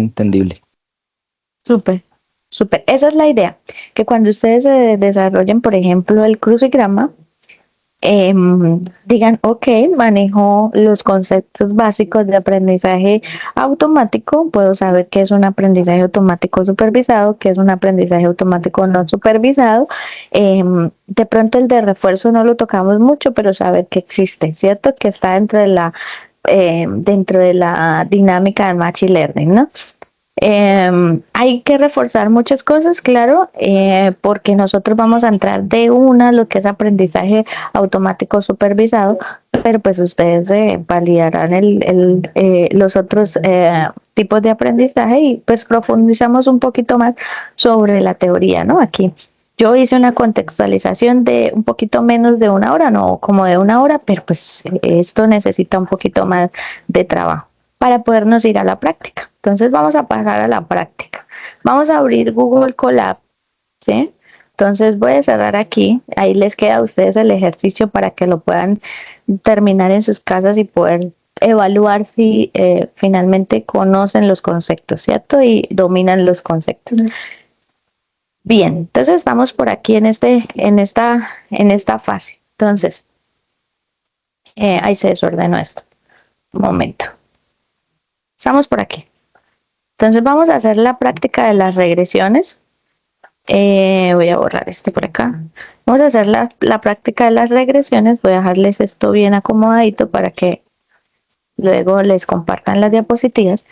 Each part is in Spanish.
entendible. Súper, súper. Esa es la idea, que cuando ustedes desarrollen, por ejemplo, el crucigrama, digan, ok, manejo los conceptos básicos de aprendizaje automático, puedo saber qué es un aprendizaje automático supervisado, qué es un aprendizaje automático no supervisado. De pronto el de refuerzo no lo tocamos mucho, pero saber que existe, ¿cierto? Que está dentro de la dinámica de Machine Learning, ¿no? Hay que reforzar muchas cosas, claro, porque nosotros vamos a entrar de una a lo que es aprendizaje automático supervisado, pero pues ustedes validarán los otros tipos de aprendizaje y pues profundizamos un poquito más sobre la teoría, ¿no? Aquí yo hice una contextualización de un poquito menos de una hora, no como de una hora, pero pues esto necesita un poquito más de trabajo para podernos ir a la práctica. Entonces vamos a pasar a la práctica. Vamos a abrir Google Colab, ¿sí? Entonces voy a cerrar aquí. Ahí les queda a ustedes el ejercicio para que lo puedan terminar en sus casas y poder evaluar si finalmente conocen los conceptos, ¿cierto? Y dominan los conceptos. Bien, entonces estamos por aquí en esta fase. Entonces, ahí se desordenó esto. Un momento. Estamos por aquí. Entonces vamos a hacer la práctica de las regresiones. Voy a borrar este por acá. Vamos a hacer la práctica de las regresiones. Voy a dejarles esto bien acomodadito para que luego les compartan las diapositivas.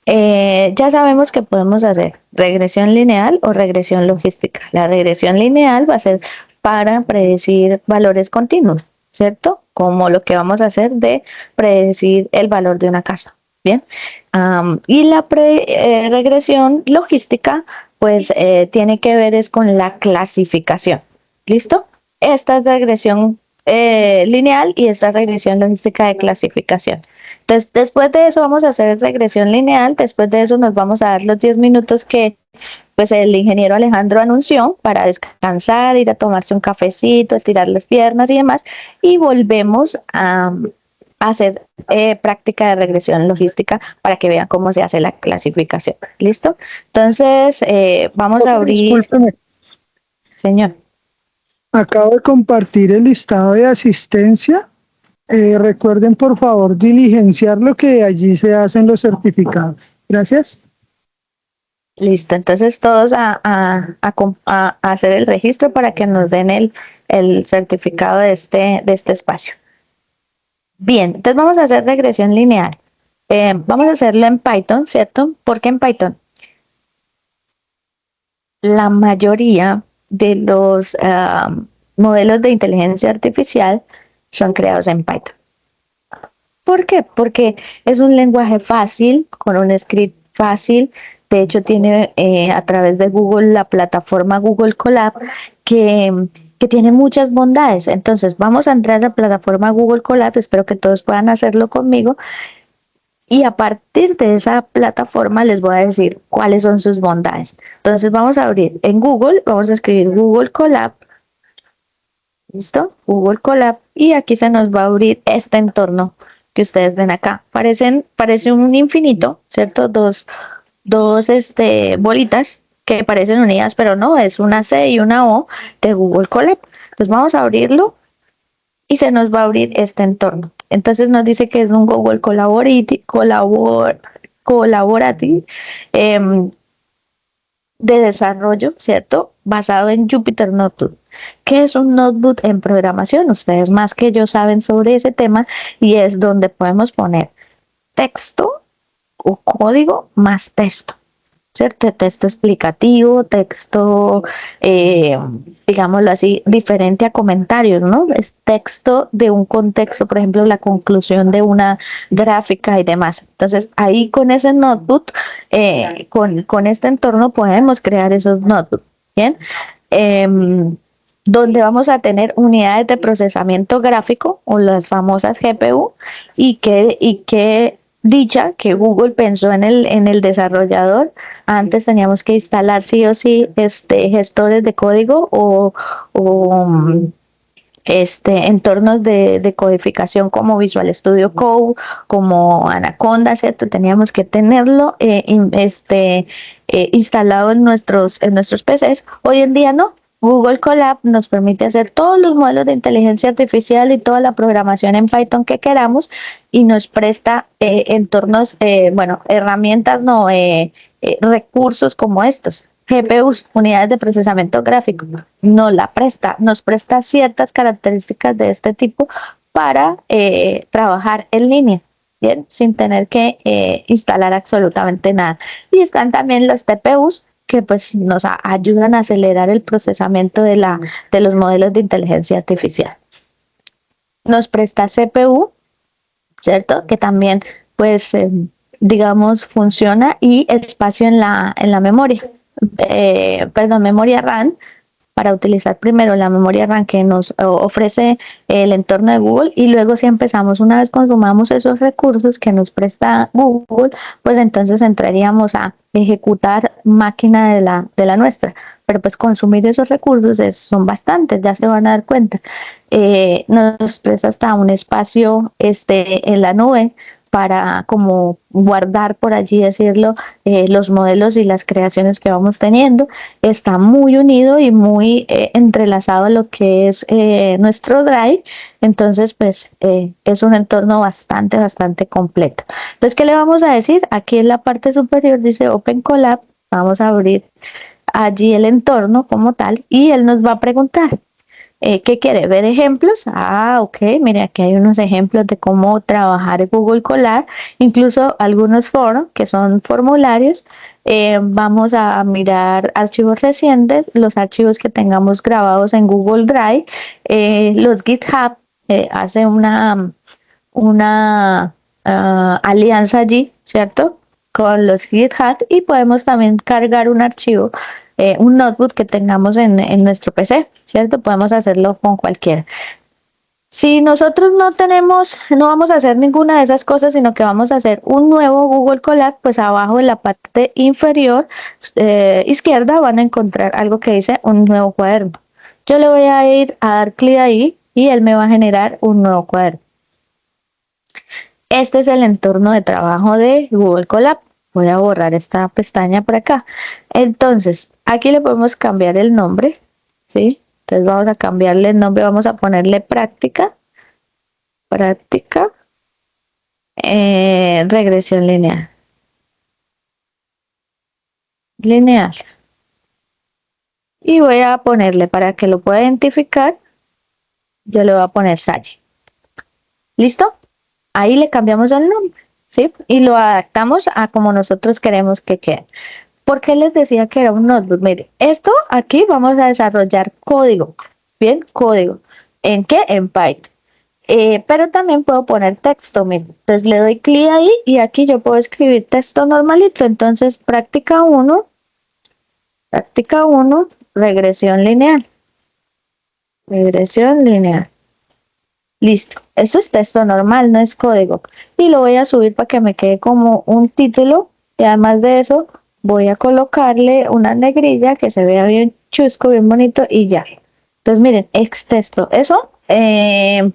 Ya sabemos que podemos hacer regresión lineal o regresión logística. La regresión lineal va a ser para predecir valores continuos, ¿cierto? Como lo que vamos a hacer de predecir el valor de una casa. Bien. Y la regresión logística, pues tiene que ver es con la clasificación. ¿Listo? Esta es regresión lineal y esta regresión logística de clasificación. Entonces, después de eso vamos a hacer regresión lineal, después de eso nos vamos a dar los 10 minutos que pues el ingeniero Alejandro anunció para descansar, ir a tomarse un cafecito, estirar las piernas y demás, y volvemos a hacer práctica de regresión logística para que vean cómo se hace la clasificación. ¿Listo? Entonces, vamos a abrir... Discúlpeme. Señor. Acabo de compartir el listado de asistencia. Recuerden, por favor, diligenciar lo que allí se hacen los certificados. Gracias. Listo, entonces todos a hacer el registro para que nos den el certificado de este espacio. Bien, entonces vamos a hacer regresión lineal. Vamos a hacerlo en Python, ¿cierto? ¿Por qué en Python? La mayoría de los modelos de inteligencia artificial son creados en Python. ¿Por qué? Porque es un lenguaje fácil, con un script fácil. De hecho, tiene a través de Google la plataforma Google Colab que tiene muchas bondades. Entonces, vamos a entrar a la plataforma Google Colab. Espero que todos puedan hacerlo conmigo. Y a partir de esa plataforma les voy a decir cuáles son sus bondades. Entonces, vamos a abrir en Google, vamos a escribir Google Colab. ¿Listo? Google Colab. Y aquí se nos va a abrir este entorno que ustedes ven acá. Parece un infinito, ¿cierto? Dos bolitas que parecen unidas, pero no, es una C y una O de Google Colab. Entonces vamos a abrirlo y se nos va a abrir este entorno. Entonces nos dice que es un Google Collaborative de desarrollo, ¿cierto? Basado en Jupyter Notebook. ¿Qué es un notebook en programación? Ustedes más que yo saben sobre ese tema y es donde podemos poner texto o código más texto, ¿cierto? Texto explicativo, texto, digámoslo así, diferente a comentarios, ¿no? Es texto de un contexto, por ejemplo, la conclusión de una gráfica y demás. Entonces, ahí con ese notebook, con este entorno podemos crear esos notebooks, ¿bien? Donde vamos a tener unidades de procesamiento gráfico o las famosas GPU y que dicha que Google pensó en el desarrollador. Antes teníamos que instalar sí o sí gestores de código o entornos de codificación como Visual Studio Code, como Anaconda, ¿cierto? Teníamos que tenerlo instalado en nuestros PCs. Hoy en día no. Google Colab nos permite hacer todos los modelos de inteligencia artificial y toda la programación en Python que queramos y nos presta herramientas, no, recursos como estos. GPUs, unidades de procesamiento gráfico, no la presta, nos presta ciertas características de este tipo para trabajar en línea, ¿bien? Sin tener que instalar absolutamente nada. Y están también los TPUs que pues nos ayudan a acelerar el procesamiento de los modelos de inteligencia artificial. Nos presta CPU, ¿cierto? Que también pues digamos funciona y espacio en la memoria. Memoria RAM, para utilizar primero la memoria RAM que nos ofrece el entorno de Google y luego si empezamos, una vez consumamos esos recursos que nos presta Google, pues entonces entraríamos a ejecutar máquina de la nuestra. Pero pues consumir esos recursos son bastantes, ya se van a dar cuenta. Nos presta hasta un espacio en la nube para como guardar, por allí decirlo, los modelos y las creaciones que vamos teniendo. Está muy unido y muy entrelazado a lo que es nuestro Drive. Entonces, pues es un entorno bastante completo. Entonces, ¿qué le vamos a decir? Aquí en la parte superior dice Open Colab. Vamos a abrir allí el entorno como tal y él nos va a preguntar. ¿Qué quiere? ¿Ver ejemplos? Ok, mire, aquí hay unos ejemplos de cómo trabajar en Google Colab, incluso algunos foros que son formularios. Vamos a mirar archivos recientes, los archivos que tengamos grabados en Google Drive, los GitHub, hace una alianza allí, ¿cierto? Con los GitHub y podemos también cargar un archivo, un notebook que tengamos en nuestro PC, ¿cierto? Podemos hacerlo con cualquiera. Si nosotros no vamos a hacer ninguna de esas cosas, sino que vamos a hacer un nuevo Google Colab, pues abajo en la parte inferior izquierda van a encontrar algo que dice un nuevo cuaderno. Yo le voy a ir a dar clic ahí y él me va a generar un nuevo cuaderno. Este es el entorno de trabajo de Google Colab. Voy a borrar esta pestaña por acá. Entonces, aquí le podemos cambiar el nombre, ¿sí? Entonces vamos a cambiarle el nombre, vamos a ponerle práctica, regresión lineal. Y voy a ponerle, para que lo pueda identificar, yo le voy a poner Salle. ¿Listo? Ahí le cambiamos el nombre, ¿sí? Y lo adaptamos a como nosotros queremos que quede. ¿Por qué les decía que era un notebook? Mire, esto aquí vamos a desarrollar código, ¿bien? Código. ¿En qué? En Python. Pero también puedo poner texto, mire. Entonces le doy clic ahí y aquí yo puedo escribir texto normalito. Entonces, práctica 1, regresión lineal. Regresión lineal. Listo, eso es texto normal, no es código. Y lo voy a subir para que me quede como un título. Y además de eso, voy a colocarle una negrilla que se vea bien chusco, bien bonito y ya. Entonces miren, es texto. Eso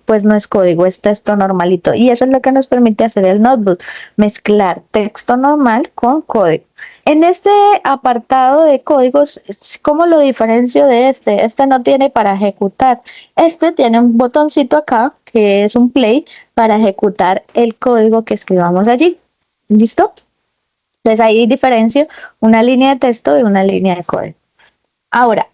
pues no es código, es texto normalito. Y eso es lo que nos permite hacer el notebook, mezclar texto normal con código. En este apartado de códigos, ¿cómo lo diferencio de este? Este no tiene para ejecutar. Este tiene un botoncito acá, que es un play, para ejecutar el código que escribamos allí. ¿Listo? Entonces ahí diferencio una línea de texto de una línea de código. Ahora,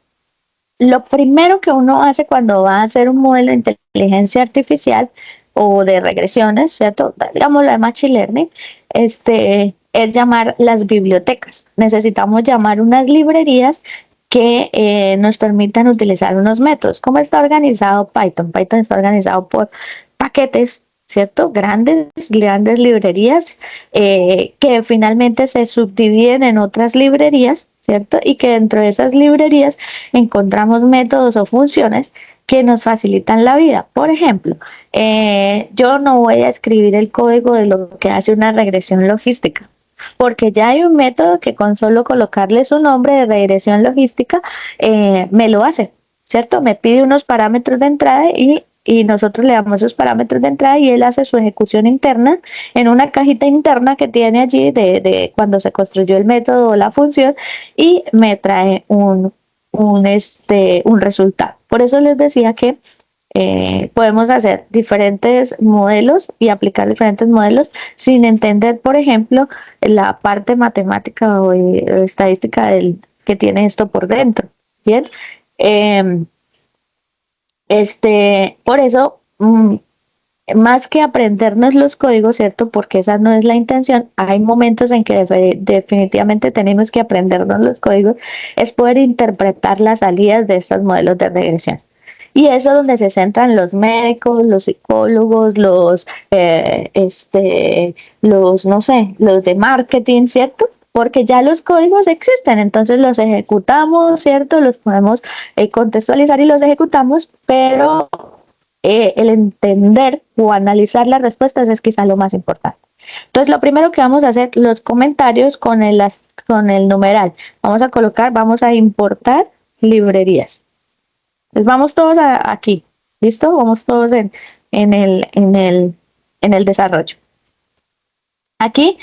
lo primero que uno hace cuando va a hacer un modelo de inteligencia artificial o de regresiones, ¿cierto? Digámoslo de Machine Learning, es llamar las bibliotecas. Necesitamos llamar unas librerías que nos permitan utilizar unos métodos. ¿Cómo está organizado Python? Python está organizado por paquetes, ¿cierto? Grandes librerías que finalmente se subdividen en otras librerías, ¿cierto? Y que dentro de esas librerías encontramos métodos o funciones que nos facilitan la vida. Por ejemplo, yo no voy a escribir el código de lo que hace una regresión logística, porque ya hay un método que con solo colocarle su nombre de regresión logística me lo hace. ¿cierto? Me pide unos parámetros de entrada y nosotros le damos esos parámetros de entrada y él hace su ejecución interna en una cajita interna que tiene allí de cuando se construyó el método o la función y me trae un resultado. Por eso les decía que podemos hacer diferentes modelos y aplicar diferentes modelos sin entender, por ejemplo, la parte matemática o estadística que tiene esto por dentro. Bien. Eh, por eso, más que aprendernos los códigos, ¿cierto? Porque esa no es la intención, hay momentos en que definitivamente tenemos que aprendernos los códigos, es poder interpretar las salidas de estos modelos de regresión. Y eso es donde se centran los médicos, los psicólogos, no sé, los de marketing, ¿cierto? Porque ya los códigos existen, entonces los ejecutamos, ¿cierto? Los podemos contextualizar y los ejecutamos, pero el entender o analizar las respuestas es quizá lo más importante. Entonces, lo primero que vamos a hacer, los comentarios con el numeral. Vamos a importar librerías. Entonces, vamos todos aquí, ¿listo? Vamos todos en el desarrollo. Aquí,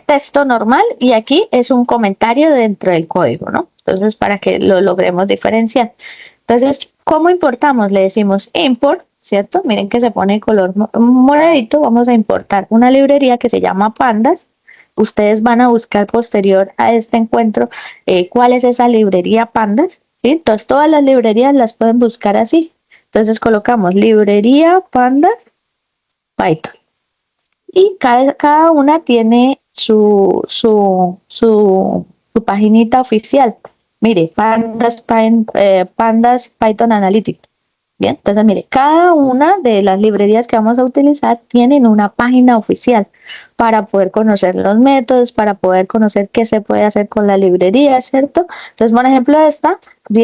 texto normal y aquí es un comentario dentro del código, ¿no? Entonces, para que lo logremos diferenciar. Entonces, ¿cómo importamos? Le decimos import, ¿cierto? Miren que se pone color moradito. Vamos a importar una librería que se llama pandas. Ustedes van a buscar posterior a este encuentro cuál es esa librería pandas, ¿sí? Entonces, todas las librerías las pueden buscar así. Entonces, colocamos librería pandas Python. Y cada una tiene su paginita oficial. Mire, Pandas Python Analytics. Bien, entonces mire, cada una de las librerías que vamos a utilizar tienen una página oficial para poder conocer los métodos, para poder conocer qué se puede hacer con la librería, ¿cierto? Entonces, por ejemplo, esta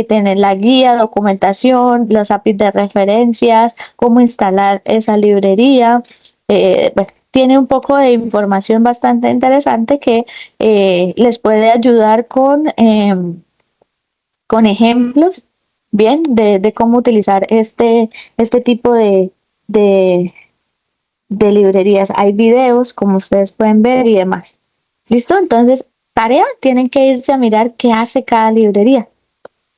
tiene la guía, documentación, los APIs de referencias, cómo instalar esa librería. Bueno, tiene un poco de información bastante interesante que les puede ayudar con ejemplos, bien, de cómo utilizar este tipo de, de librerías. Hay videos, como ustedes pueden ver y demás. ¿Listo? Entonces, tarea, tienen que irse a mirar qué hace cada librería,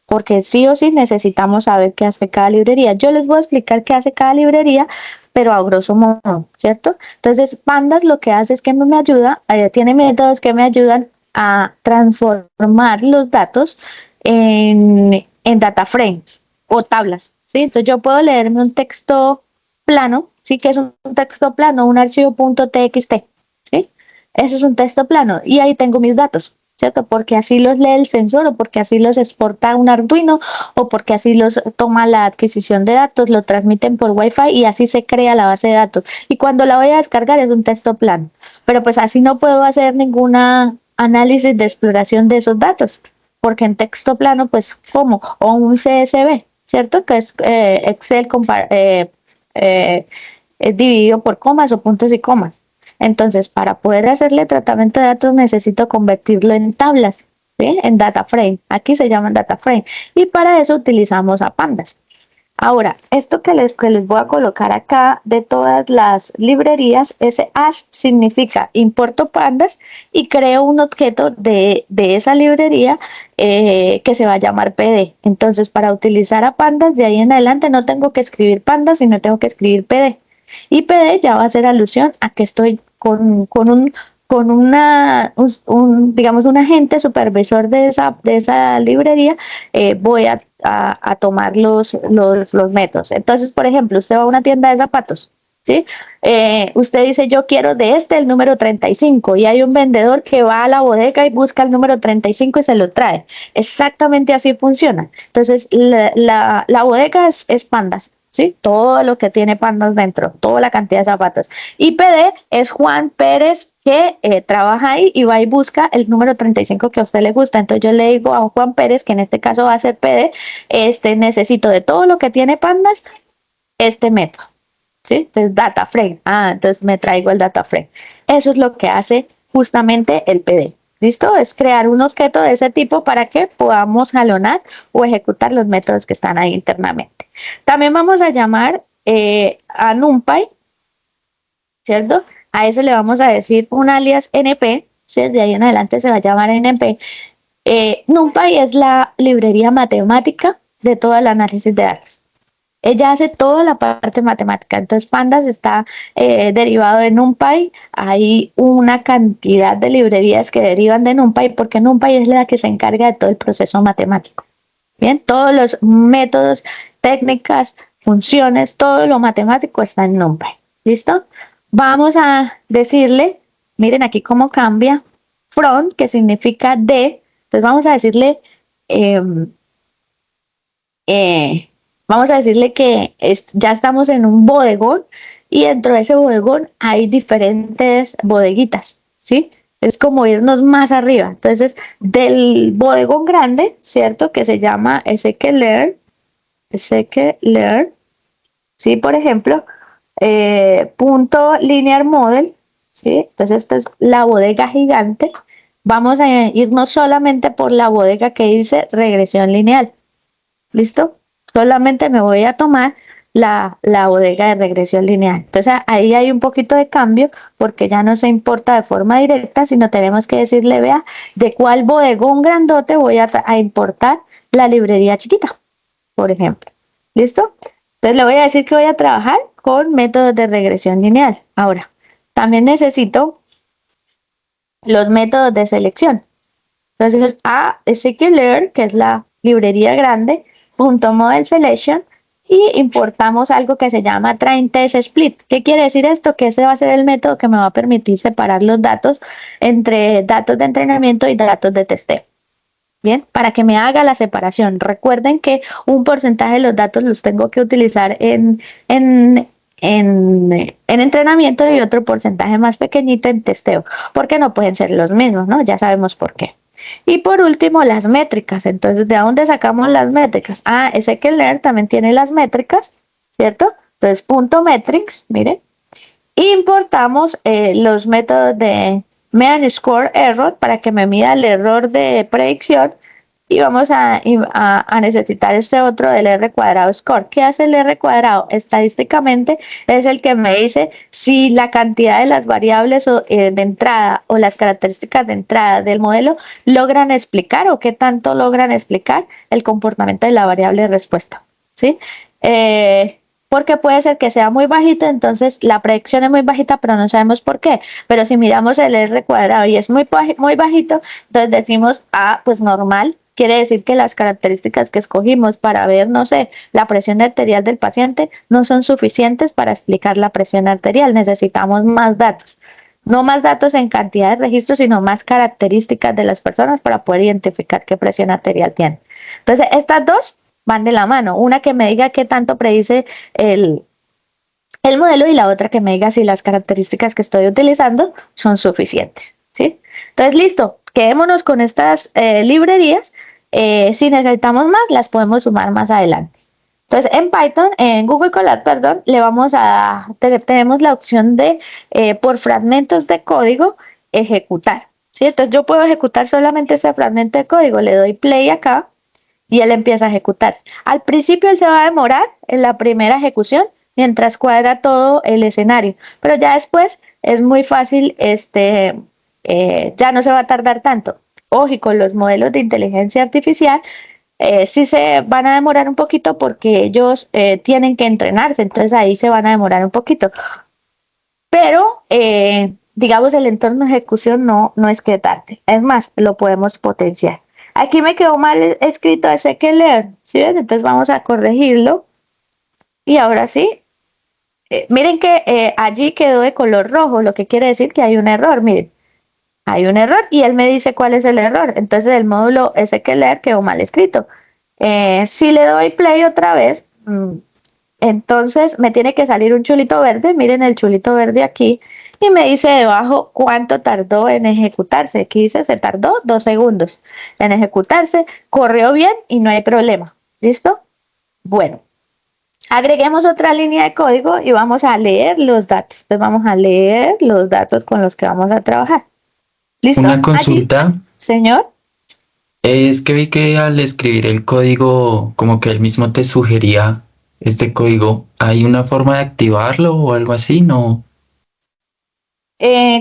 porque sí o sí necesitamos saber qué hace cada librería. Yo les voy a explicar qué hace cada librería, pero a grosso modo, ¿cierto? Entonces, Pandas lo que hace es que me ayuda, tiene métodos que me ayudan a transformar los datos en data frames o tablas, ¿sí? Entonces, yo puedo leerme un texto plano, ¿sí? Que es un texto plano, un archivo .txt, ¿sí? Eso es un texto plano y ahí tengo mis datos, ¿cierto? Porque así los lee el sensor o porque así los exporta un Arduino o porque así los toma la adquisición de datos, lo transmiten por Wi-Fi y así se crea la base de datos. Y cuando la voy a descargar es un texto plano, pero pues así no puedo hacer ninguna análisis de exploración de esos datos, porque en texto plano, pues, ¿cómo? O un CSV, ¿cierto? Que es Excel dividido por comas o puntos y comas. Entonces, para poder hacerle tratamiento de datos necesito convertirlo en tablas, ¿sí? En data frame. Aquí se llaman data frame. Y para eso utilizamos a pandas. Ahora, esto que les voy a colocar acá de todas las librerías, ese hash significa importo pandas y creo un objeto de esa librería que se va a llamar PD. Entonces, para utilizar a pandas, de ahí en adelante no tengo que escribir pandas, sino tengo que escribir PD. Y PD ya va a hacer alusión a que estoy digamos, un agente supervisor de esa librería, voy a tomar los métodos. Entonces, por ejemplo, usted va a una tienda de zapatos, ¿sí? Usted dice, yo quiero de el número 35 y hay un vendedor que va a la bodega y busca el número 35 y se lo trae. Exactamente así funciona. Entonces, la bodega es pandas. ¿Sí? Todo lo que tiene pandas dentro, toda la cantidad de zapatos. Y PD es Juan Pérez que trabaja ahí y va y busca el número 35 que a usted le gusta. Entonces yo le digo a Juan Pérez, que en este caso va a ser PD, necesito de todo lo que tiene pandas, este método. ¿Sí? Entonces data frame. Entonces me traigo el data frame. Eso es lo que hace justamente el PD. ¿Listo? Es crear un objeto de ese tipo para que podamos jalonar o ejecutar los métodos que están ahí internamente. También vamos a llamar a NumPy, ¿cierto? A eso le vamos a decir un alias NP, ¿sí? De ahí en adelante se va a llamar NP. NumPy es la librería matemática de todo el análisis de datos. Ella hace toda la parte matemática. Entonces, Pandas está derivado de NumPy. Hay una cantidad de librerías que derivan de NumPy porque NumPy es la que se encarga de todo el proceso matemático. Bien, todos los métodos, técnicas, funciones, todo lo matemático está en NumPy. ¿Listo? Vamos a decirle, miren aquí cómo cambia, front, que significa de. Entonces vamos a decirle eh, eh, vamos a decirle que ya estamos en un bodegón y dentro de ese bodegón hay diferentes bodeguitas, ¿sí? Es como irnos más arriba. Entonces, del bodegón grande, ¿cierto? Que se llama sklearn, ¿sí? Por ejemplo, punto linear model, ¿sí? Entonces, esta es la bodega gigante. Vamos a irnos solamente por la bodega que dice regresión lineal. ¿Listo? Solamente me voy a tomar la bodega de regresión lineal. Entonces ahí hay un poquito de cambio porque ya no se importa de forma directa, sino tenemos que decirle, vea, de cuál bodegón grandote voy a importar la librería chiquita, por ejemplo. ¿Listo? Entonces le voy a decir que voy a trabajar con métodos de regresión lineal. Ahora, también necesito los métodos de selección. Entonces, a sklearn, que es la librería grande, punto model selection, y importamos algo que se llama train test split. ¿Qué quiere decir esto? Que ese va a ser el método que me va a permitir separar los datos entre datos de entrenamiento y datos de testeo. Bien, para que me haga la separación. Recuerden que un porcentaje de los datos los tengo que utilizar en entrenamiento y otro porcentaje más pequeñito en testeo, porque no pueden ser los mismos, ¿no? Ya sabemos por qué. Y por último, las métricas. Entonces, ¿de dónde sacamos las métricas? Ah, sklearn también tiene las métricas, ¿cierto? Entonces, punto metrics, miren, importamos los métodos de mean score error para que me mida el error de predicción y vamos a necesitar este otro del R cuadrado score. ¿Qué hace el R cuadrado? Estadísticamente es el que me dice si la cantidad de las variables de entrada o las características de entrada del modelo logran explicar o qué tanto logran explicar el comportamiento de la variable de respuesta. ¿Sí? Porque puede ser que sea muy bajito, entonces la predicción es muy bajita, pero no sabemos por qué. Pero si miramos el R cuadrado y es muy bajito, entonces decimos, ah, pues normal. Quiere decir que las características que escogimos para ver, no sé, la presión arterial del paciente no son suficientes para explicar la presión arterial. Necesitamos más datos. No más datos en cantidad de registros, sino más características de las personas para poder identificar qué presión arterial tienen. Entonces, estas dos van de la mano. Una que me diga qué tanto predice el modelo y la otra que me diga si las características que estoy utilizando son suficientes. ¿Sí? Entonces, listo. Quedémonos con estas librerías. Si necesitamos más, las podemos sumar más adelante. Entonces, en Python, en Google Colab, perdón, le vamos a tenemos la opción de por fragmentos de código ejecutar. ¿Sí? Entonces, yo puedo ejecutar solamente ese fragmento de código. Le doy play acá y él empieza a ejecutarse. Al principio él se va a demorar en la primera ejecución mientras cuadra todo el escenario, pero ya después es muy fácil, ya no se va a tardar tanto. Ojo, con los modelos de inteligencia artificial sí se van a demorar un poquito porque ellos tienen que entrenarse, entonces ahí se van a demorar un poquito. Pero, digamos, el entorno de ejecución no es que tarde, es más, lo podemos potenciar. Aquí me quedó mal escrito sklearn, ¿sí ven? Entonces vamos a corregirlo. Y ahora sí, miren que allí quedó de color rojo, lo que quiere decir que hay un error, miren. Hay un error y él me dice cuál es el error. Entonces el módulo sklearn quedó mal escrito. Si le doy play otra vez, entonces me tiene que salir un chulito verde. Miren el chulito verde aquí. Y me dice debajo cuánto tardó en ejecutarse. Aquí dice se tardó 2 segundos en ejecutarse. Corrió bien y no hay problema. ¿Listo? Bueno. Agreguemos otra línea de código y vamos a leer los datos. Entonces vamos a leer los datos con los que vamos a trabajar. ¿Listo? Una Allí, consulta señor. es que vi que al escribir el código, como que él mismo te sugería este código, ¿hay una forma de activarlo o algo así? No.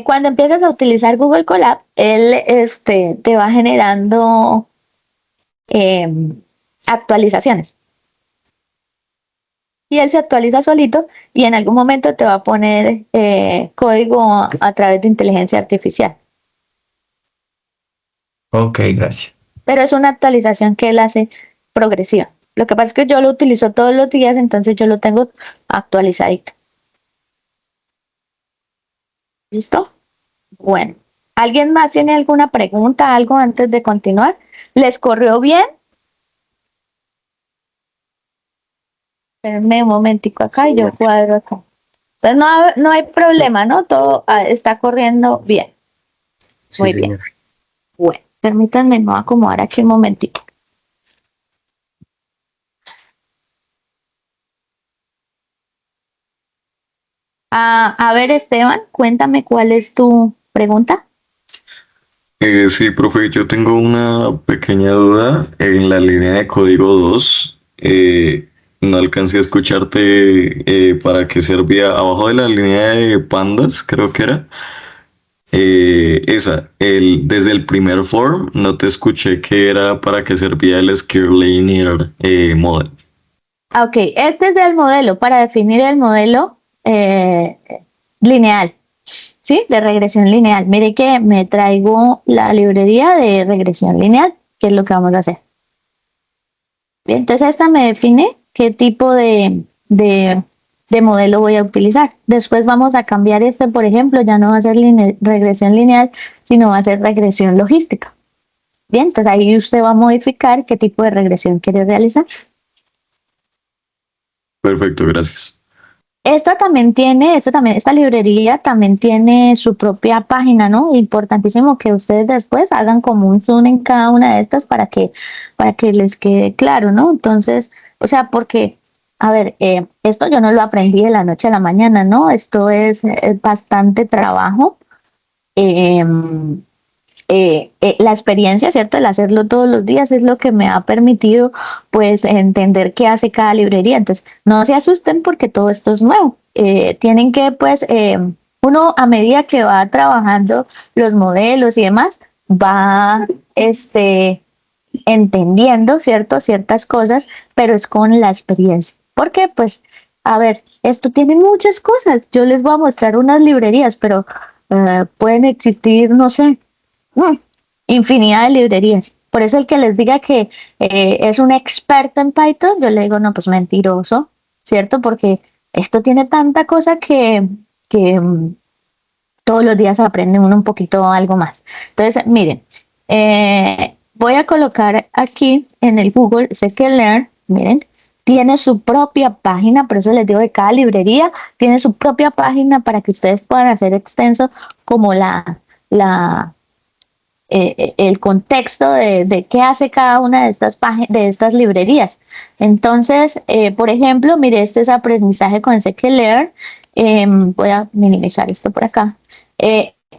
Cuando empiezas a utilizar Google Colab, él te va generando actualizaciones. Y él se actualiza solito y en algún momento te va a poner código a través de inteligencia artificial. Ok, gracias. Pero es una actualización que él hace progresiva. Lo que pasa es que yo lo utilizo todos los días, entonces yo lo tengo actualizadito. ¿Listo? Bueno. ¿Alguien más tiene alguna pregunta, algo antes de continuar? ¿Les corrió bien? Espérenme un momentico acá y yo cuadro acá. Entonces no hay problema, ¿no? Todo está corriendo bien. Sí, Muy bien. señor. Bueno, permítanme, me voy a acomodar aquí un momentico. A ver, Esteban, cuéntame cuál es tu pregunta. Sí, profe, yo tengo una pequeña duda en la línea de código 2. No alcancé a escucharte para qué servía abajo de la línea de pandas, creo que era. Desde el primer form no te escuché qué era para qué servía el Scalar Linear Model. Ok, este es el modelo para definir el modelo lineal, ¿sí? De regresión lineal. Mire que me traigo la librería de regresión lineal, que es lo que vamos a hacer. Bien, entonces esta me define qué tipo de modelo voy a utilizar. Después vamos a cambiar este, por ejemplo, ya no va a ser regresión lineal, sino va a ser regresión logística. Bien, entonces ahí usted va a modificar qué tipo de regresión quiere realizar. Perfecto, gracias. Esta librería también tiene su propia página, ¿no? Importantísimo que ustedes después hagan como un zoom en cada una de estas para que les quede claro, ¿no? Entonces, o sea, porque, a ver, esto yo no lo aprendí de la noche a la mañana, ¿no? Esto es bastante trabajo. em, la experiencia, ¿cierto? El hacerlo todos los días es lo que me ha permitido, pues, entender qué hace cada librería. Entonces, no se asusten porque todo esto es nuevo. Tienen que, pues, uno a medida que va trabajando los modelos y demás, va, entendiendo, ¿cierto? Ciertas cosas, pero es con la experiencia. Porque, pues, a ver, esto tiene muchas cosas. Yo les voy a mostrar unas librerías, pero pueden existir, no sé, Mm, infinidad de librerías. Por eso el que les diga que es un experto en Python, yo le digo, no, pues mentiroso, ¿cierto? Porque esto tiene tanta cosa que todos los días aprende uno un poquito algo más. Entonces, miren, voy a colocar aquí en el Google Scikit-Learn, miren, tiene su propia página, por eso les digo que cada librería tiene su propia página para que ustedes puedan hacer extenso como la el contexto de qué hace cada una de estas librerías. Entonces, por ejemplo, mire, este es aprendizaje con Scikit-Learn. Voy a minimizar esto por acá.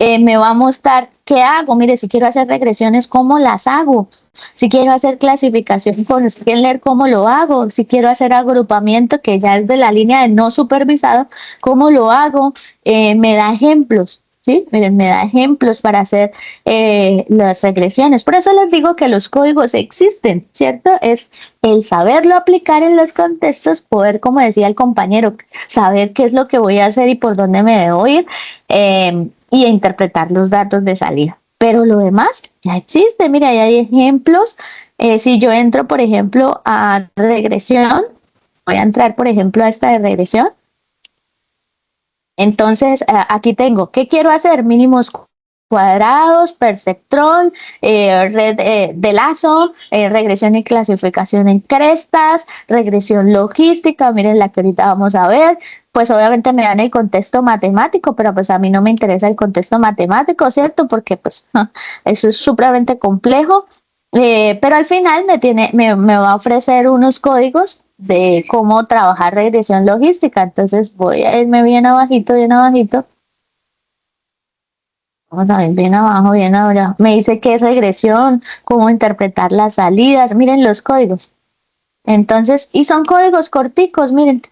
Me va a mostrar qué hago. Mire, si quiero hacer regresiones, ¿cómo las hago? Si quiero hacer clasificación con Scikit-Learn, ¿cómo lo hago? Si quiero hacer agrupamiento, que ya es de la línea de no supervisado, ¿cómo lo hago? Me da ejemplos. ¿Sí? Miren, me da ejemplos para hacer las regresiones. Por eso les digo que los códigos existen, ¿cierto? Es el saberlo aplicar en los contextos, poder, como decía el compañero, saber qué es lo que voy a hacer y por dónde me debo ir y interpretar los datos de salida. Pero lo demás ya existe. Mira, ahí hay ejemplos. Si yo entro, por ejemplo, a regresión, voy a entrar, por ejemplo, a esta de regresión. Entonces, aquí tengo, ¿qué quiero hacer? Mínimos cuadrados, perceptrón, red de lazo, regresión y clasificación en crestas, regresión logística, miren la que ahorita vamos a ver. Pues obviamente me dan el contexto matemático, pero pues a mí no me interesa el contexto matemático, ¿cierto? Porque pues eso es supremamente complejo. Pero al final me va a ofrecer unos códigos de cómo trabajar regresión logística. Entonces voy a irme bien abajito, bien abajito. Vamos a ver, bien abajo, bien ahora. Me dice qué es regresión, cómo interpretar las salidas. Miren los códigos. Entonces, y son códigos corticos, miren.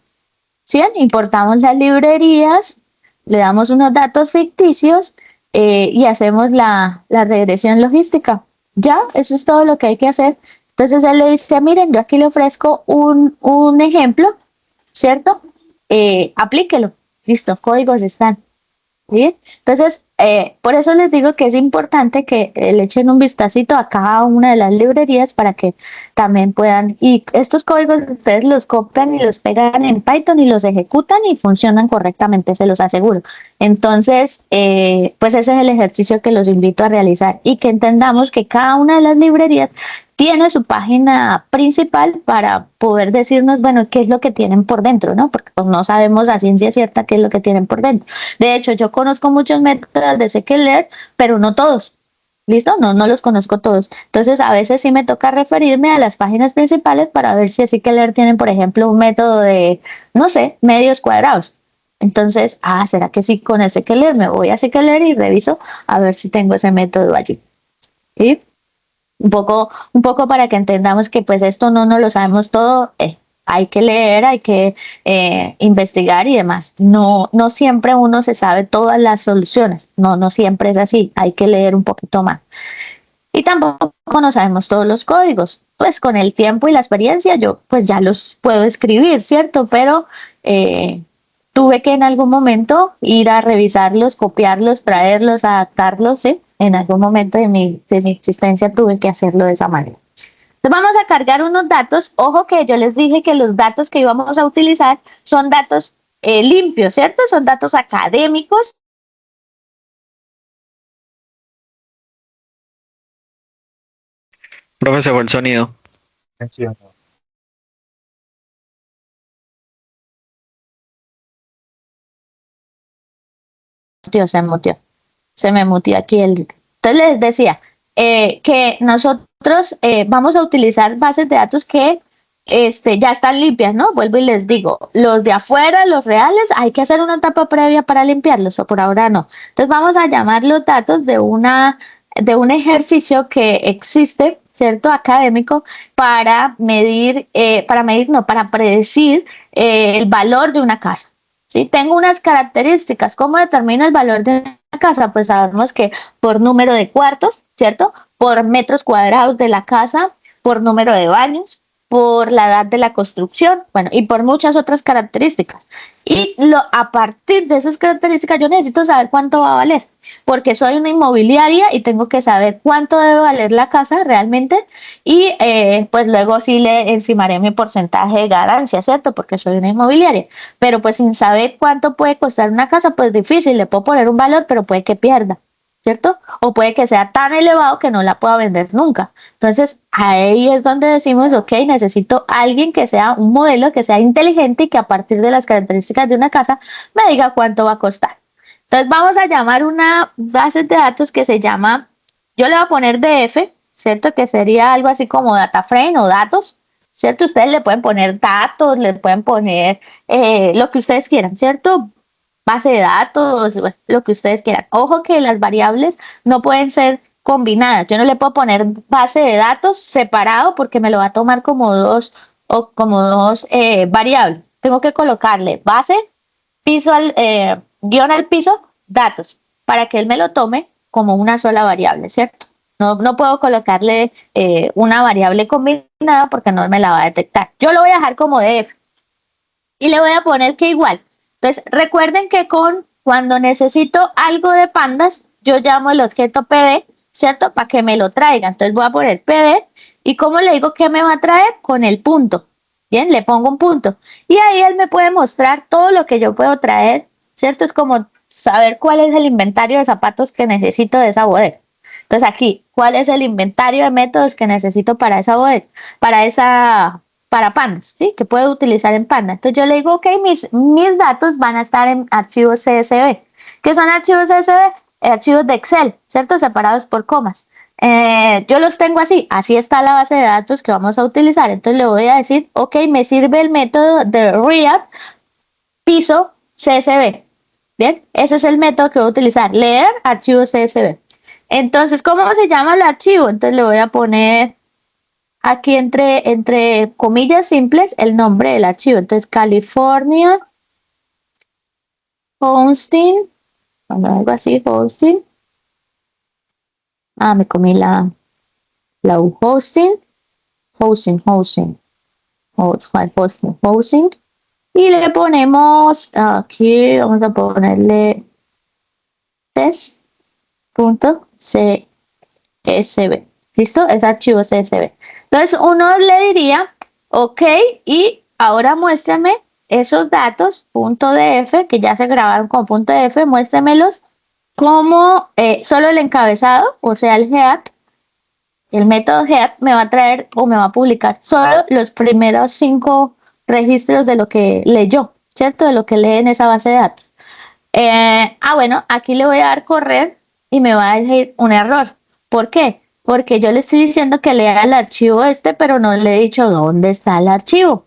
¿Sí ven? Importamos las librerías, le damos unos datos ficticios y hacemos la regresión logística. Ya, eso es todo lo que hay que hacer. Entonces él le dice, miren, yo aquí le ofrezco un ejemplo, ¿cierto? Aplíquelo. Listo, códigos están. ¿Sí? Entonces, por eso les digo que es importante que le echen un vistacito a cada una de las librerías para que también puedan, y estos códigos ustedes los copian y los pegan en Python y los ejecutan y funcionan correctamente, se los aseguro. Entonces, pues ese es el ejercicio que los invito a realizar y que entendamos que cada una de las librerías tiene su página principal para poder decirnos, bueno, qué es lo que tienen por dentro, ¿no? Porque pues no sabemos a ciencia cierta qué es lo que tienen por dentro. De hecho, yo conozco muchos métodos de scikit-learn, pero no todos. ¿Listo? No los conozco todos. Entonces, a veces sí me toca referirme a las páginas principales para ver si scikit-learn tienen, por ejemplo, un método de, no sé, medios cuadrados. Entonces, ¿será que sí con scikit-learn? Me voy a scikit-learn y reviso a ver si tengo ese método allí. ¿Sí? Un poco para que entendamos que pues esto no lo sabemos todo, hay que leer, hay que investigar y demás. No siempre uno se sabe todas las soluciones, no siempre es así, hay que leer un poquito más. Y tampoco no sabemos todos los códigos, pues con el tiempo y la experiencia yo pues ya los puedo escribir, ¿cierto? Pero tuve que en algún momento ir a revisarlos, copiarlos, traerlos, adaptarlos, ¿sí? En algún momento de mi existencia tuve que hacerlo de esa manera. Entonces vamos a cargar unos datos. Ojo que yo les dije que los datos que íbamos a utilizar son datos limpios, ¿cierto? Son datos académicos. Profe, se fue el sonido. Dios, se me mutió aquí el... Entonces les decía que nosotros vamos a utilizar bases de datos que ya están limpias, ¿no? Vuelvo y les digo, los de afuera, los reales, hay que hacer una etapa previa para limpiarlos, o por ahora no. Entonces vamos a llamar los datos de un ejercicio que existe, ¿cierto? Académico, para para predecir el valor de una casa. ¿Sí? Tengo unas características. ¿Cómo determino el valor de una casa? Pues sabemos que por número de cuartos, ¿cierto? Por metros cuadrados de la casa, por número de baños, por la edad de la construcción, bueno, y por muchas otras características. Y a partir de esas características yo necesito saber cuánto va a valer, porque soy una inmobiliaria y tengo que saber cuánto debe valer la casa realmente y pues luego sí le encimaré mi porcentaje de ganancia, ¿cierto? Porque soy una inmobiliaria. Pero pues sin saber cuánto puede costar una casa, pues difícil, le puedo poner un valor, pero puede que pierda, ¿cierto? O puede que sea tan elevado que no la pueda vender nunca. Entonces, ahí es donde decimos, ok, necesito alguien que sea un modelo, que sea inteligente y que a partir de las características de una casa me diga cuánto va a costar. Entonces, vamos a llamar una base de datos que se llama, yo le voy a poner DF, ¿cierto? Que sería algo así como data frame o datos, ¿cierto? Ustedes le pueden poner datos, le pueden poner lo que ustedes quieran, ¿cierto? Base de datos, bueno, lo que ustedes quieran. Ojo que las variables no pueden ser combinadas. Yo no le puedo poner base de datos separado porque me lo va a tomar como dos variables. Tengo que colocarle base, piso guión al piso, datos, para que él me lo tome como una sola variable, ¿cierto? No puedo colocarle una variable combinada porque no me la va a detectar. Yo lo voy a dejar como def y le voy a poner que igual. Entonces, recuerden que cuando necesito algo de pandas, yo llamo el objeto PD, ¿cierto? Para que me lo traiga. Entonces voy a poner PD y ¿cómo le digo que me va a traer? Con el punto. Bien, le pongo un punto. Y ahí él me puede mostrar todo lo que yo puedo traer, ¿cierto? Es como saber cuál es el inventario de zapatos que necesito de esa bodega. Entonces aquí, ¿cuál es el inventario de métodos que necesito para esa bodega? Para pandas, ¿sí? Que puedo utilizar en Panda. Entonces yo le digo, ok, mis datos van a estar en archivos CSV. ¿Qué son archivos CSV? Archivos de Excel, ¿cierto? Separados por comas. Yo los tengo así está la base de datos que vamos a utilizar. Entonces le voy a decir, ok, me sirve el método de read piso CSV. Bien, ese es el método que voy a utilizar, leer archivo CSV. Entonces, ¿cómo se llama el archivo? Entonces le voy a poner aquí entre comillas simples el nombre del archivo. Entonces, California Hosting, cuando algo así, Hosting. Me comí la U, Hosting, Hosting. Y le ponemos aquí, vamos a ponerle test.csv. ¿Listo? Es archivo CSV. Entonces uno le diría, ok, y ahora muéstrame esos datos .df que ya se grabaron como .df, muéstremelos como solo el encabezado, o sea, el head. El método head me va a traer o me va a publicar solo los primeros 5 registros de lo que leyó, ¿cierto? De lo que lee en esa base de datos. Bueno, aquí le voy a dar correr y me va a decir un error. ¿Por qué? Porque yo le estoy diciendo que lea el archivo pero no le he dicho dónde está el archivo.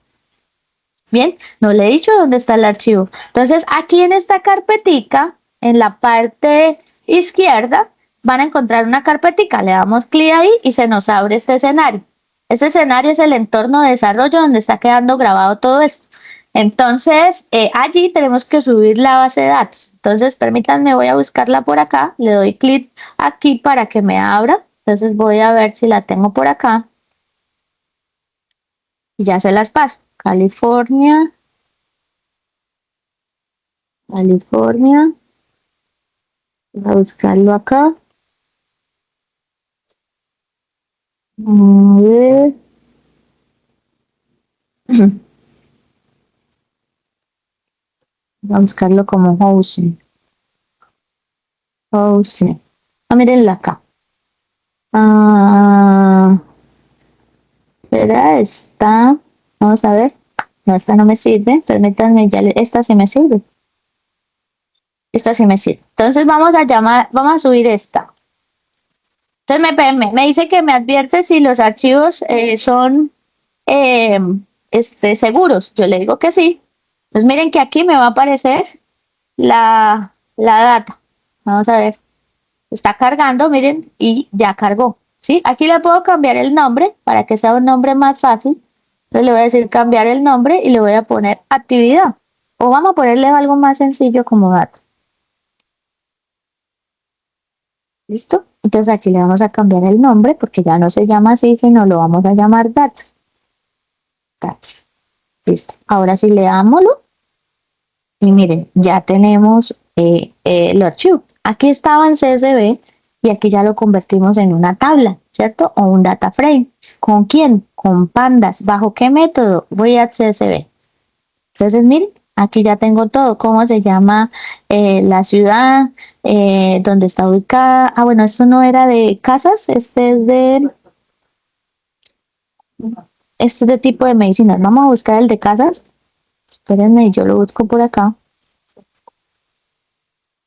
Bien, no le he dicho dónde está el archivo. Entonces, aquí en esta carpetica, en la parte izquierda, van a encontrar una carpetica. Le damos clic ahí y se nos abre este escenario. Este escenario es el entorno de desarrollo donde está quedando grabado todo esto. Entonces, allí tenemos que subir la base de datos. Entonces, permítanme, voy a buscarla por acá. Le doy clic aquí para que me abra. Entonces, voy a ver si la tengo por acá. Y ya se las paso. California. Voy a buscarlo acá. A ver. Voy a buscarlo como housing. Mírenla acá. ¿Será esta? Vamos a ver. No, esta no me sirve. Permítanme, esta sí me sirve. Esta sí me sirve. Entonces vamos a subir esta. Entonces me dice que me advierte si los archivos son seguros. Yo le digo que sí. Entonces miren que aquí me va a aparecer la data. Vamos a ver. Está cargando, miren, y ya cargó. ¿Sí? Aquí le puedo cambiar el nombre para que sea un nombre más fácil. Entonces le voy a decir cambiar el nombre y le voy a poner actividad. O vamos a ponerle algo más sencillo como dato. ¿Listo? Entonces aquí le vamos a cambiar el nombre porque ya no se llama así, sino lo vamos a llamar datos. Listo. Ahora sí leámoslo. Y miren, ya tenemos el archivo. Aquí estaba en CSV y aquí ya lo convertimos en una tabla, ¿cierto? O un data frame. ¿Con quién? Con pandas. ¿Bajo qué método? React CSV. Entonces, miren, aquí ya tengo todo. ¿Cómo se llama la ciudad? ¿Dónde está ubicada? Bueno, esto no era de casas. Esto es de tipo de medicinas. Vamos a buscar el de casas. Espérenme, yo lo busco por acá.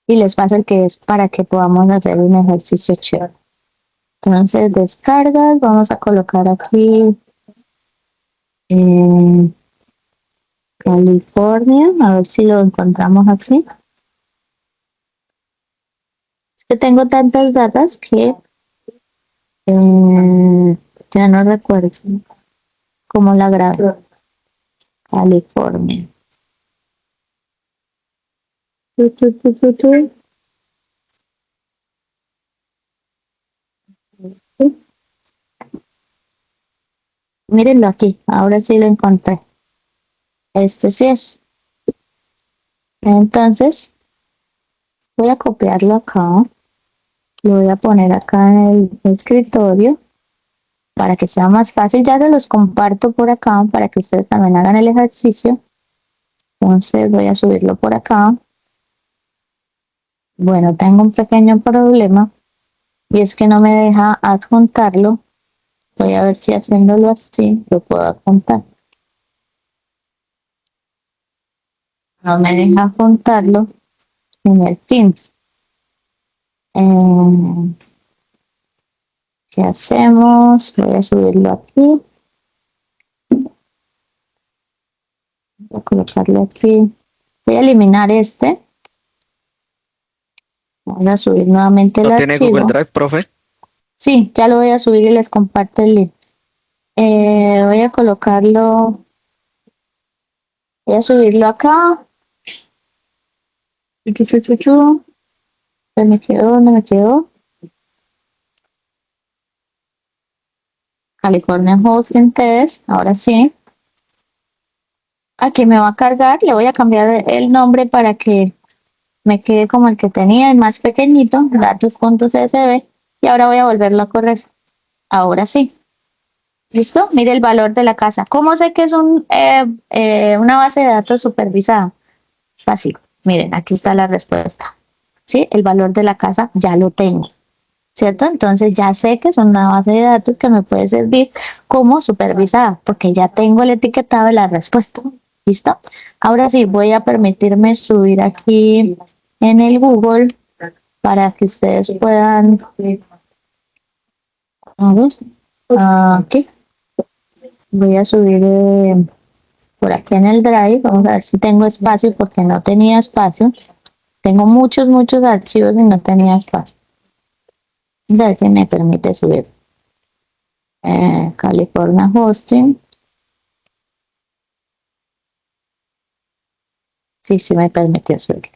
Y les paso el que es para que podamos hacer un ejercicio chévere. Entonces, descargas, vamos a colocar aquí California, a ver si lo encontramos así. Es que tengo tantas datas que ya no recuerdo cómo la grabé. California. Mírenlo aquí, ahora sí lo encontré. Este sí es. Entonces, voy a copiarlo acá. Lo voy a poner acá en el escritorio para que sea más fácil. Ya se los comparto por acá para que ustedes también hagan el ejercicio. Entonces voy a subirlo por acá. Bueno, tengo un pequeño problema y es que no me deja adjuntarlo. Voy a ver si haciéndolo así lo puedo adjuntar. No me deja adjuntarlo en el Teams. ¿Qué hacemos? Voy a subirlo aquí. Voy a colocarlo aquí. Voy a eliminar este Voy a subir nuevamente el ¿No tiene Google archivo. Drive, profe? Sí, ya lo voy a subir y les comparto el link. Voy a colocarlo, voy a subirlo acá. Chu, chu, chu, chu, chu. Pues me quedó, ¿dónde me quedó? California Hosting Test, ahora sí. Aquí me va a cargar, le voy a cambiar el nombre para que me quede como el que tenía, el más pequeñito, datos.csv, y ahora voy a volverlo a correr. Ahora sí. ¿Listo? Mire el valor de la casa. ¿Cómo sé que es una base de datos supervisada? Fácil. Miren, aquí está la respuesta. ¿Sí? El valor de la casa ya lo tengo. ¿Cierto? Entonces ya sé que es una base de datos que me puede servir como supervisada, porque ya tengo el etiquetado de la respuesta. ¿Listo? Ahora sí, voy a permitirme subir aquí en el Google para que ustedes puedan. A ver, aquí. Voy a subir por aquí en el Drive. Vamos a ver si tengo espacio, porque no tenía espacio. Tengo muchos, muchos archivos y no tenía espacio. A ver si me permite subir. California Hosting. Sí, sí me permitió subir.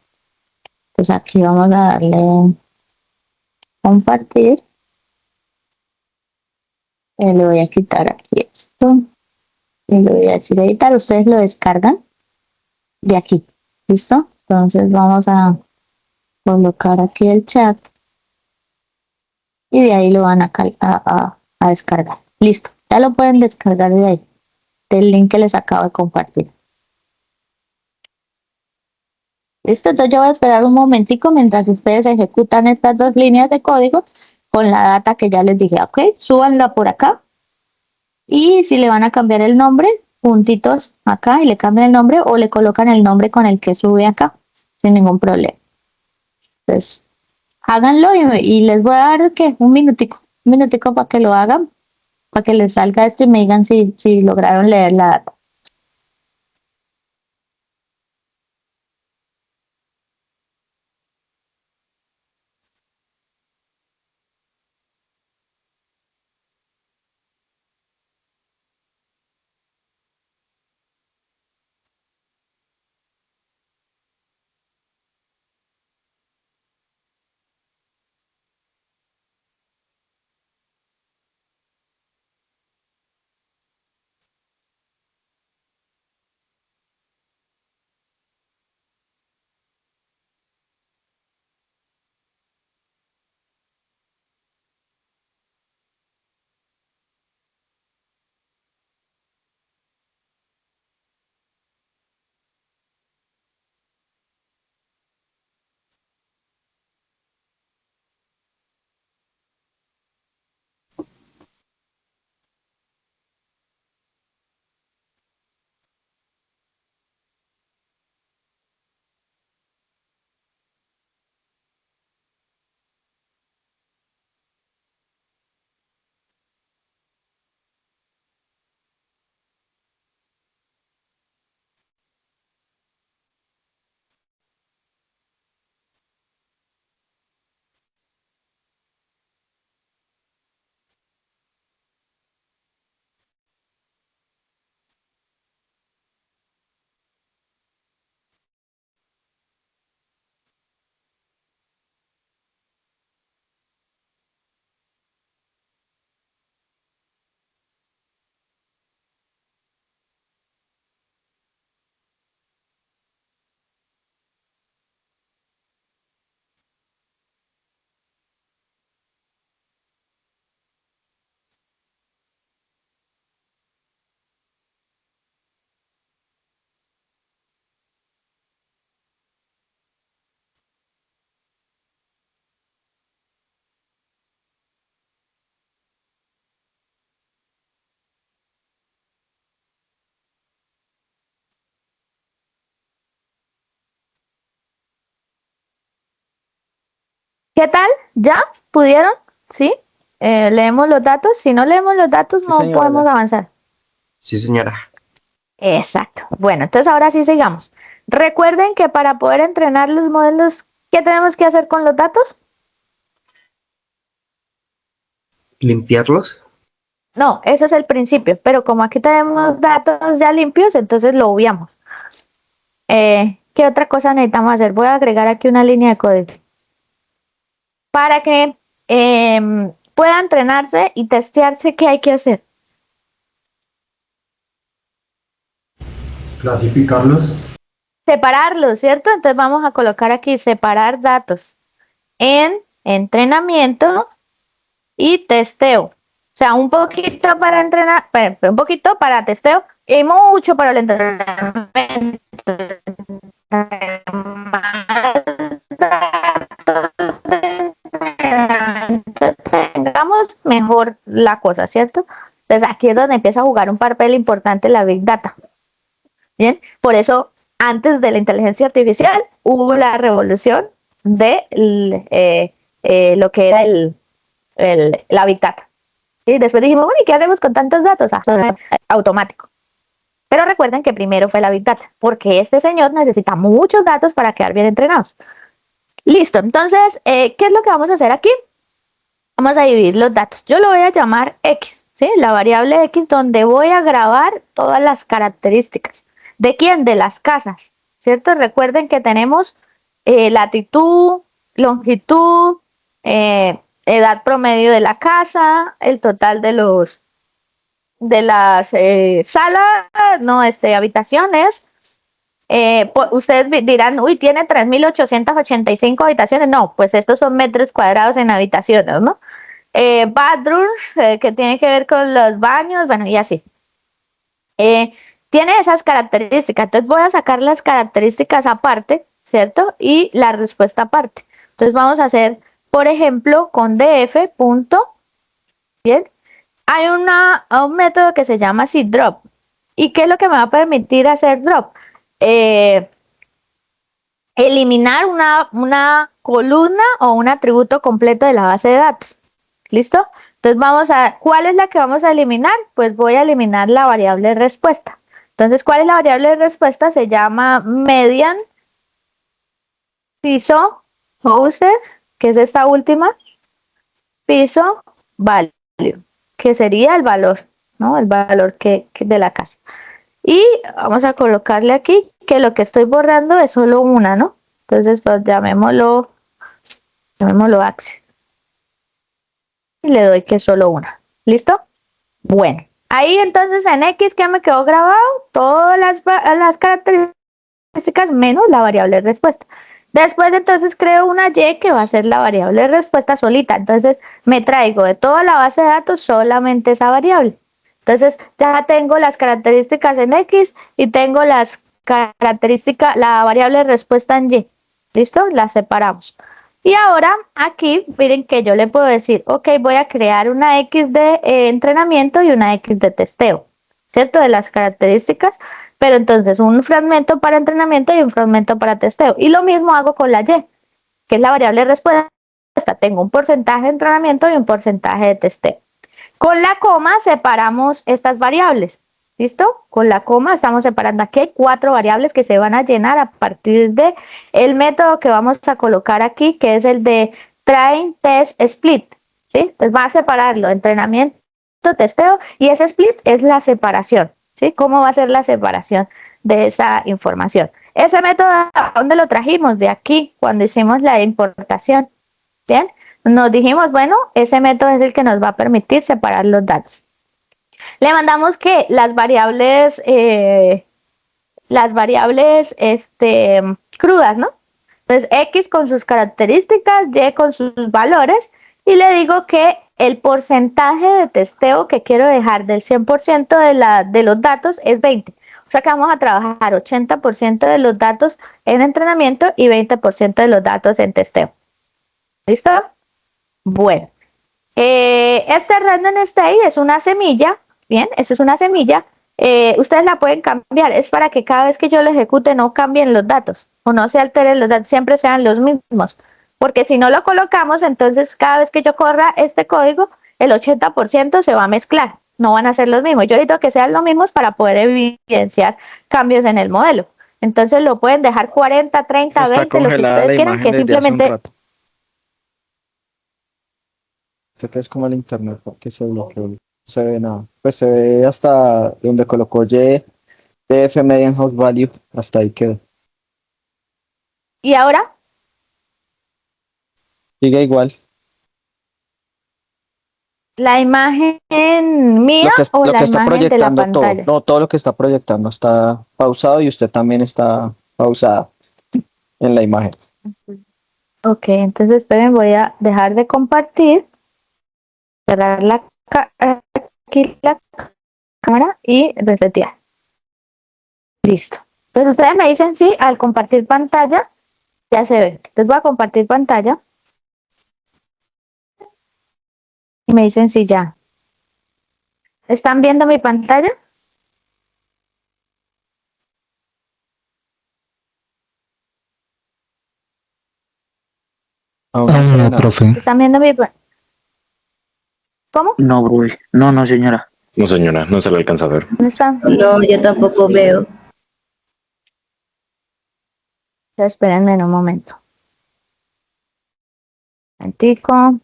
Entonces aquí vamos a darle compartir. Le voy a quitar aquí esto. Y le voy a decir editar. Ustedes lo descargan de aquí. ¿Listo? Entonces vamos a colocar aquí el chat. Y de ahí lo van a descargar. Listo. Ya lo pueden descargar de ahí. Del link que les acabo de compartir. Listo, entonces yo voy a esperar un momentico mientras ustedes ejecutan estas dos líneas de código con la data que ya les dije. Ok, súbanla por acá. Y si le van a cambiar el nombre, puntitos acá y le cambian el nombre o le colocan el nombre con el que sube acá, sin ningún problema. Entonces, háganlo y les voy a dar ¿qué? Un minutico para que lo hagan, para que les salga esto y me digan si lograron leer la data. ¿Qué tal? ¿Ya? ¿Pudieron? ¿Sí? ¿Leemos los datos? Si no leemos los datos, Sí, no señora. podemos avanzar. Sí, señora. Exacto. Bueno, entonces ahora sí sigamos. Recuerden que para poder entrenar los modelos ¿Qué tenemos que hacer con los datos? ¿Limpiarlos? No, ese es el principio, pero como aquí tenemos datos ya limpios, entonces lo obviamos. ¿Qué otra cosa necesitamos hacer? Voy a agregar aquí una línea de código. Para que pueda entrenarse y testearse, ¿qué hay que hacer? Clasificarlos. Separarlos, ¿cierto? Entonces vamos a colocar aquí separar datos en entrenamiento y testeo. O sea, un poquito para entrenar, un poquito para testeo y mucho para el entrenamiento. Tengamos mejor la cosa, ¿cierto? Entonces aquí es donde empieza a jugar un papel importante la Big Data. Bien, por eso antes de la inteligencia artificial hubo la revolución de lo que era la Big Data. Y después dijimos, bueno, ¿y qué hacemos con tantos datos? Automático. Pero recuerden que primero fue la Big Data, porque este señor necesita muchos datos para quedar bien entrenados. Listo, entonces, ¿qué es lo que vamos a hacer aquí? Vamos a dividir los datos. Yo lo voy a llamar X, ¿sí? La variable X donde voy a grabar todas las características. ¿De quién? De las casas, ¿cierto? Recuerden que tenemos latitud, longitud, edad promedio de la casa, el total de las salas, no, habitaciones. Ustedes dirán, uy, tiene 3.885 habitaciones. No, pues estos son metros cuadrados en habitaciones, ¿no? Bathrooms, que tiene que ver con los baños, bueno, y así. Tiene esas características, entonces voy a sacar las características aparte, ¿cierto? Y la respuesta aparte. Entonces vamos a hacer, por ejemplo, con df. Bien, hay un método que se llama drop. ¿Y qué es lo que me va a permitir hacer drop? Eliminar una columna o un atributo completo de la base de datos. ¿Listo? Entonces ¿cuál es la que vamos a eliminar? Pues voy a eliminar la variable respuesta. Entonces, ¿cuál es la variable de respuesta? Se llama median piso user, que es esta última, piso value, que sería el valor, ¿no? El valor de la casa. Y vamos a colocarle aquí que lo que estoy borrando es solo una, ¿no? Entonces, pues llamémoslo access. Y le doy que es solo una. ¿Listo? Bueno. Ahí entonces en X, ¿qué me quedó grabado? Todas las características menos la variable respuesta. Después entonces creo una Y que va a ser la variable respuesta solita. Entonces me traigo de toda la base de datos solamente esa variable. Entonces ya tengo las características en X y tengo las características, la variable respuesta en Y. ¿Listo? Las separamos. Y ahora aquí, miren que yo le puedo decir, ok, voy a crear una X de entrenamiento y una X de testeo, ¿cierto? De las características, pero entonces un fragmento para entrenamiento y un fragmento para testeo. Y lo mismo hago con la Y, que es la variable respuesta. Tengo un porcentaje de entrenamiento y un porcentaje de testeo. Con la coma separamos estas variables. ¿Listo? Con la coma estamos separando aquí 4 variables que se van a llenar a partir de el método que vamos a colocar aquí, que es el de train, test, split. ¿Sí? Entonces va a separarlo, entrenamiento, testeo, y ese split es la separación. ¿Sí? ¿Cómo va a ser la separación de esa información? Ese método, ¿a dónde lo trajimos? De aquí, cuando hicimos la importación. ¿Bien? Nos dijimos, bueno, ese método es el que nos va a permitir separar los datos. Le mandamos que las variables crudas, ¿no? Entonces, X con sus características, Y con sus valores, y le digo que el porcentaje de testeo que quiero dejar del 100% de los datos es 20. O sea que vamos a trabajar 80% de los datos en entrenamiento y 20% de los datos en testeo. ¿Listo? Bueno. Este random state es una semilla. Bien, eso es una semilla. Ustedes la pueden cambiar. Es para que cada vez que yo lo ejecute no cambien los datos o no se alteren los datos, siempre sean los mismos. Porque si no lo colocamos, entonces cada vez que yo corra este código, el 80% se va a mezclar. No van a ser los mismos. Yo necesito que sean los mismos para poder evidenciar cambios en el modelo. Entonces lo pueden dejar 40, 30, Está 20, lo que congelada ustedes la quieran, imagen que desde hace un simplemente rato. Sé que es como el internet porque se bloqueó. No se ve nada. Pues se ve hasta donde colocó YTF Median House Value. Hasta ahí quedó. ¿Y ahora? Sigue igual. ¿La imagen mía o Lo la que está imagen de la proyectando todo. pantalla? No, todo lo que está proyectando está pausado y usted también está pausada en la imagen. Ok, entonces esperen, voy a dejar de compartir, cerrar aquí la cámara y resetear. Listo. Entonces ustedes me dicen si al compartir pantalla ya se ve. Entonces voy a compartir pantalla y me dicen si ya. ¿Están viendo mi pantalla? Aún no se ve nada. ¿Están viendo mi pantalla? ¿Cómo? No, Bruy. No, no, señora. No, señora, no se le alcanza a ver. ¿Dónde están? No, yo tampoco veo. Ya espérenme en un momento. Un momentico.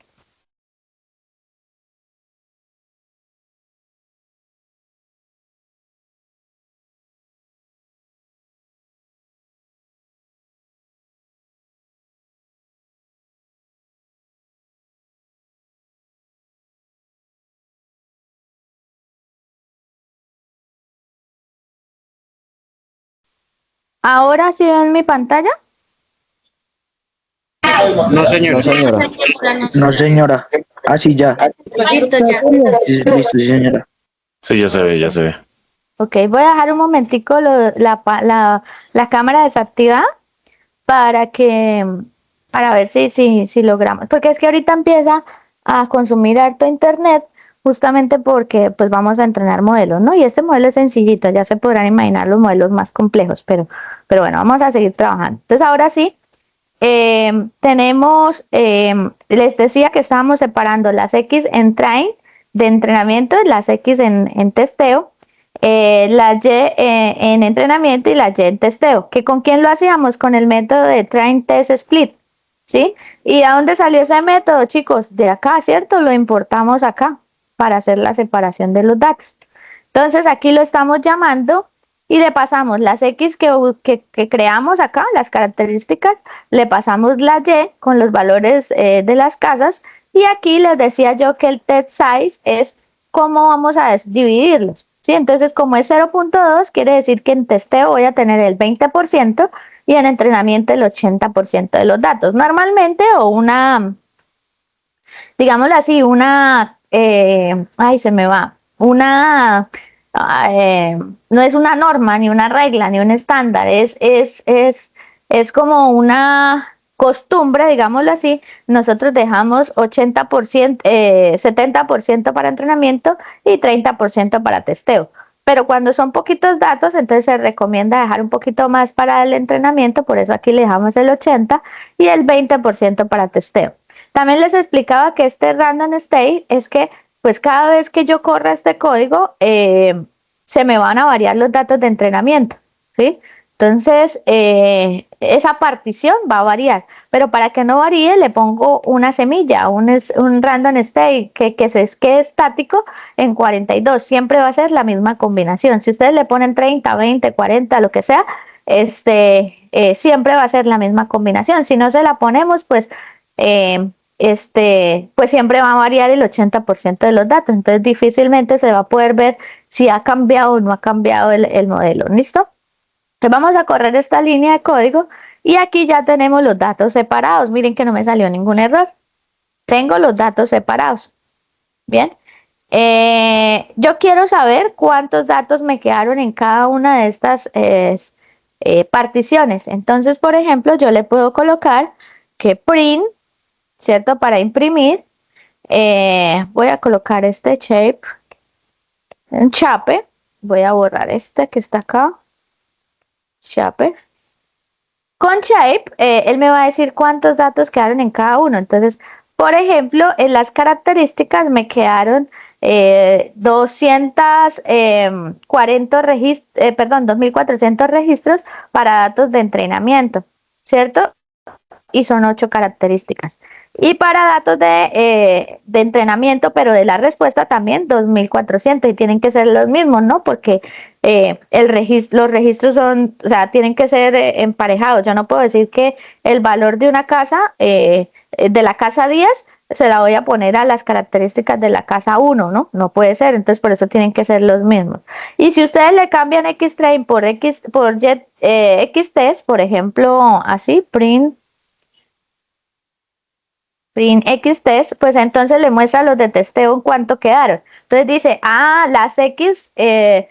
¿Ahora sí ven mi pantalla? No, No, señora. señora. No, señora. Ah, sí, ya. Listo ya. Sí, listo, sí, señora. Sí, ya se ve, ya se ve. Ok, voy a dejar un momentico la cámara desactivada para ver si logramos, porque es que ahorita empieza a consumir harto internet justamente porque pues vamos a entrenar modelos, ¿no? Y este modelo es sencillito, ya se podrán imaginar los modelos más complejos, pero bueno, vamos a seguir trabajando. Entonces ahora sí, les decía que estábamos separando las X en train de entrenamiento y las X en testeo. La Y en entrenamiento y la Y en testeo. ¿Que con quién lo hacíamos? Con el método de Train Test Split, ¿sí? ¿Y a dónde salió ese método, chicos? De acá, ¿cierto? Lo importamos acá para hacer la separación de los datos. Entonces aquí lo estamos llamando y le pasamos las X que creamos acá, las características, le pasamos la Y con los valores de las casas y aquí les decía yo que el test size es cómo vamos a dividirlos. ¿Sí? Entonces, como es 0.2, quiere decir que en testeo voy a tener el 20% y en entrenamiento el 80% de los datos. Normalmente, o digámoslo así, no es una norma, ni una regla, ni un estándar, es como una costumbre, digámoslo así. Nosotros dejamos 80%, 70% para entrenamiento y 30% para testeo. Pero cuando son poquitos datos, entonces se recomienda dejar un poquito más para el entrenamiento, por eso aquí le dejamos el 80% y el 20% para testeo. También les explicaba que este random state es que pues cada vez que yo corra este código, se me van a variar los datos de entrenamiento, ¿sí? Entonces, esa partición va a variar, pero para que no varíe le pongo una semilla, un random state que se quede estático en 42, siempre va a ser la misma combinación. Si ustedes le ponen 30, 20, 40, lo que sea, siempre va a ser la misma combinación. Si no se la ponemos, pues siempre va a variar el 80% de los datos, entonces difícilmente se va a poder ver si ha cambiado o no ha cambiado el modelo. ¿Listo? Entonces vamos a correr esta línea de código y aquí ya tenemos los datos separados. Miren que no me salió ningún error. Tengo los datos separados. Bien. Yo quiero saber cuántos datos me quedaron en cada una de estas particiones. Entonces, por ejemplo, yo le puedo colocar que print, ¿cierto? Para imprimir, voy a colocar este shape en chape. Voy a borrar este que está acá. Shape. Con shape, él me va a decir cuántos datos quedaron en cada uno. Entonces, por ejemplo, en las características me quedaron 2.400 registros para datos de entrenamiento, ¿cierto? Y son 8 características. Y para datos de entrenamiento, pero de la respuesta también 2.400 y tienen que ser los mismos, ¿no? Porque los registros son, o sea, tienen que ser emparejados. Yo no puedo decir que el valor de una casa, de la casa 10, se la voy a poner a las características de la casa 1, ¿no? No puede ser, entonces por eso tienen que ser los mismos. Y si ustedes le cambian Xtrain por Xtest, por ejemplo, así, print Xtest, pues entonces le muestra los de testeo en cuánto quedaron. Entonces dice, las X de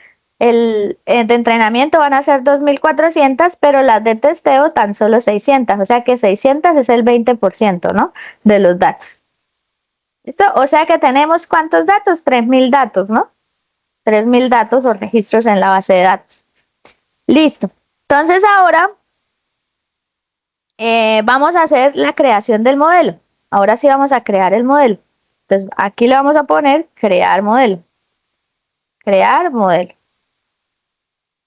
entrenamiento van a ser 2.400, pero las de testeo tan solo 600, o sea que 600 es el 20%, ¿no? De los datos. ¿Listo? O sea que tenemos ¿cuántos datos? 3.000 datos, ¿no? 3.000 datos o registros en la base de datos. Listo. Entonces ahora vamos a hacer la creación del modelo. Ahora sí vamos a crear el modelo. Entonces aquí le vamos a poner crear modelo. Crear modelo.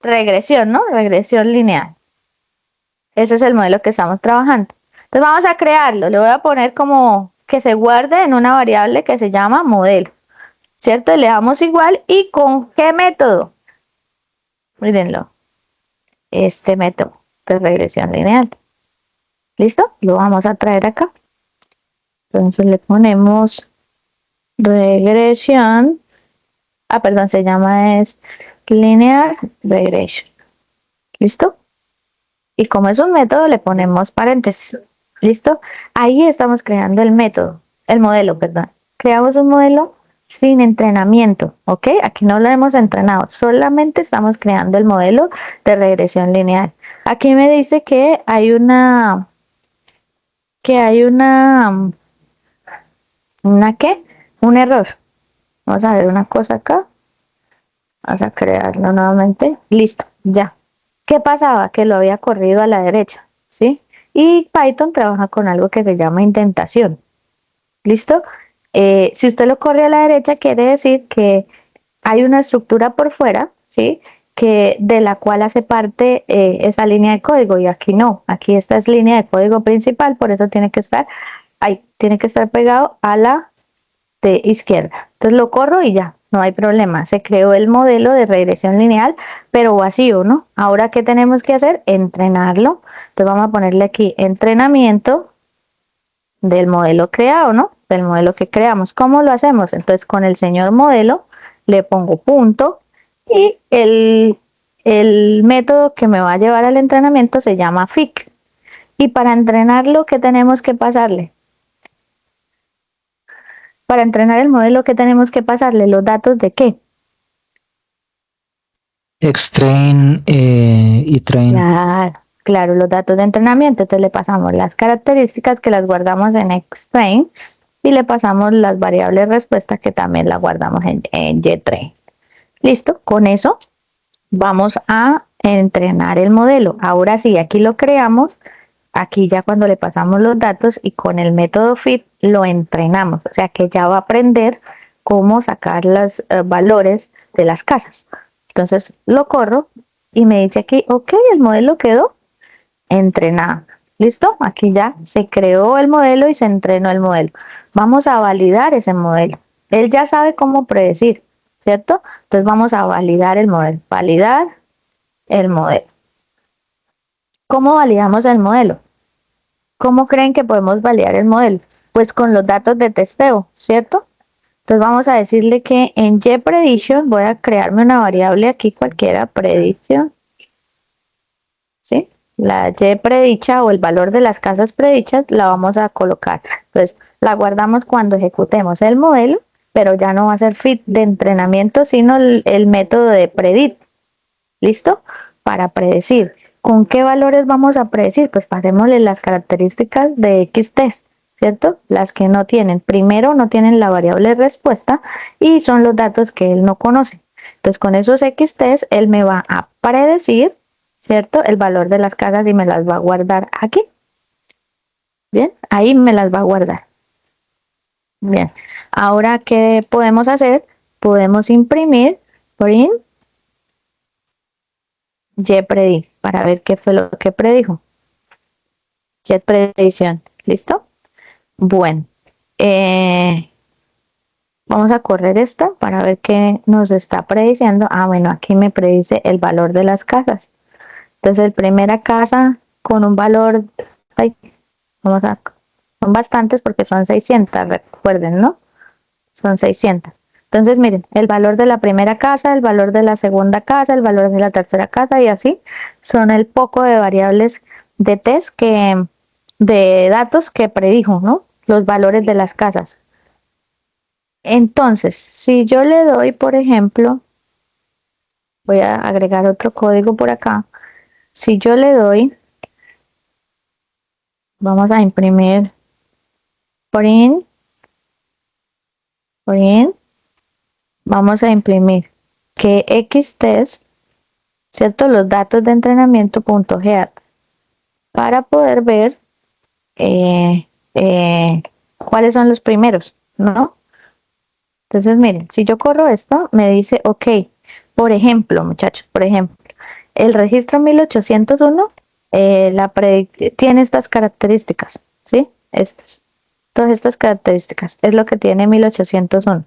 Regresión, ¿no? Regresión lineal. Ese es el modelo que estamos trabajando. Entonces vamos a crearlo. Le voy a poner como que se guarde en una variable que se llama modelo. ¿Cierto? Le damos igual. ¿Y con qué método? Mírenlo. Este método de regresión lineal. ¿Listo? Lo vamos a traer acá. Entonces le ponemos regresión. Perdón, se llama linear regression. ¿Listo? Y como es un método, le ponemos paréntesis. ¿Listo? Ahí estamos creando el método, el modelo, perdón. Creamos un modelo sin entrenamiento, ¿ok? Aquí no lo hemos entrenado, solamente estamos creando el modelo de regresión lineal. Aquí me dice que hay ¿una qué? Un error. Vamos a ver una cosa acá. Vamos a crearlo nuevamente. Listo, ya. ¿Qué pasaba? Que lo había corrido a la derecha, ¿sí? Y Python trabaja con algo que se llama indentación. ¿Listo? Si usted lo corre a la derecha, quiere decir que hay una estructura por fuera, ¿sí? De la cual hace parte esa línea de código, y aquí no. Aquí esta es línea de código principal, por eso tiene que estar ahí, tiene que estar pegado a la de izquierda. Entonces lo corro y ya, no hay problema. Se creó el modelo de regresión lineal, pero vacío, ¿no? Ahora, ¿qué tenemos que hacer? Entrenarlo. Entonces vamos a ponerle aquí entrenamiento del modelo creado, ¿no? Del modelo que creamos. ¿Cómo lo hacemos? Entonces con el señor modelo le pongo punto y el método que me va a llevar al entrenamiento se llama FIC. Y para entrenarlo, ¿qué tenemos que pasarle? Para entrenar el modelo, ¿qué tenemos que pasarle? ¿Los datos de qué? Xtrain y train. Claro, los datos de entrenamiento. Entonces le pasamos las características que las guardamos en Xtrain y le pasamos las variables respuestas que también las guardamos en JTrain. Listo, con eso vamos a entrenar el modelo. Ahora sí, aquí lo creamos. Aquí ya cuando le pasamos los datos y con el método fit lo entrenamos, o sea que ya va a aprender cómo sacar los valores de las casas. Entonces lo corro y me dice aquí, ok, el modelo quedó entrenado. ¿Listo? Aquí ya se creó el modelo y se entrenó el modelo. Vamos a validar ese modelo. Él ya sabe cómo predecir, ¿cierto? Entonces vamos a validar el modelo. Validar el modelo. ¿Cómo validamos el modelo? ¿Cómo creen que podemos validar el modelo? Pues con los datos de testeo, ¿cierto? Entonces vamos a decirle que en JPrediction voy a crearme una variable aquí cualquiera, prediction, ¿sí? La Y predicha o el valor de las casas predichas la vamos a colocar. Entonces la guardamos cuando ejecutemos el modelo, pero ya no va a ser fit de entrenamiento, sino el método de predict. ¿Listo? Para predecir. ¿Con qué valores vamos a predecir? Pues pasémosle las características de Xtest, ¿cierto? Las que no tienen. Primero no tienen la variable respuesta y son los datos que él no conoce. Entonces con esos Xtest él me va a predecir, ¿cierto? El valor de las casas y me las va a guardar aquí. Bien, ahí me las va a guardar. Bien, ahora, ¿qué podemos hacer? Podemos imprimir print YPredict para ver qué fue lo que predijo. YPrediction, ¿listo? Bueno, vamos a correr esta para ver qué nos está prediciendo. Ah, bueno, aquí me predice el valor de las casas. Entonces, la primera casa con un valor, ay, son bastantes porque son 600, recuerden, ¿no? Son 600. Entonces, miren, el valor de la primera casa, el valor de la segunda casa, el valor de la tercera casa y así son el poco de variables de test de datos que predijo, ¿no? Los valores de las casas. Entonces, si yo le doy, por ejemplo, voy a agregar otro código por acá. Si yo le doy, vamos a imprimir print, vamos a imprimir que xtest, ¿cierto? Los datos de entrenamiento.geat para poder ver cuáles son los primeros, ¿no? Entonces, miren, si yo corro esto, me dice, ok, por ejemplo, muchachos, por ejemplo, el registro 1801 tiene estas características, ¿sí? Todas estas características, es lo que tiene 1801.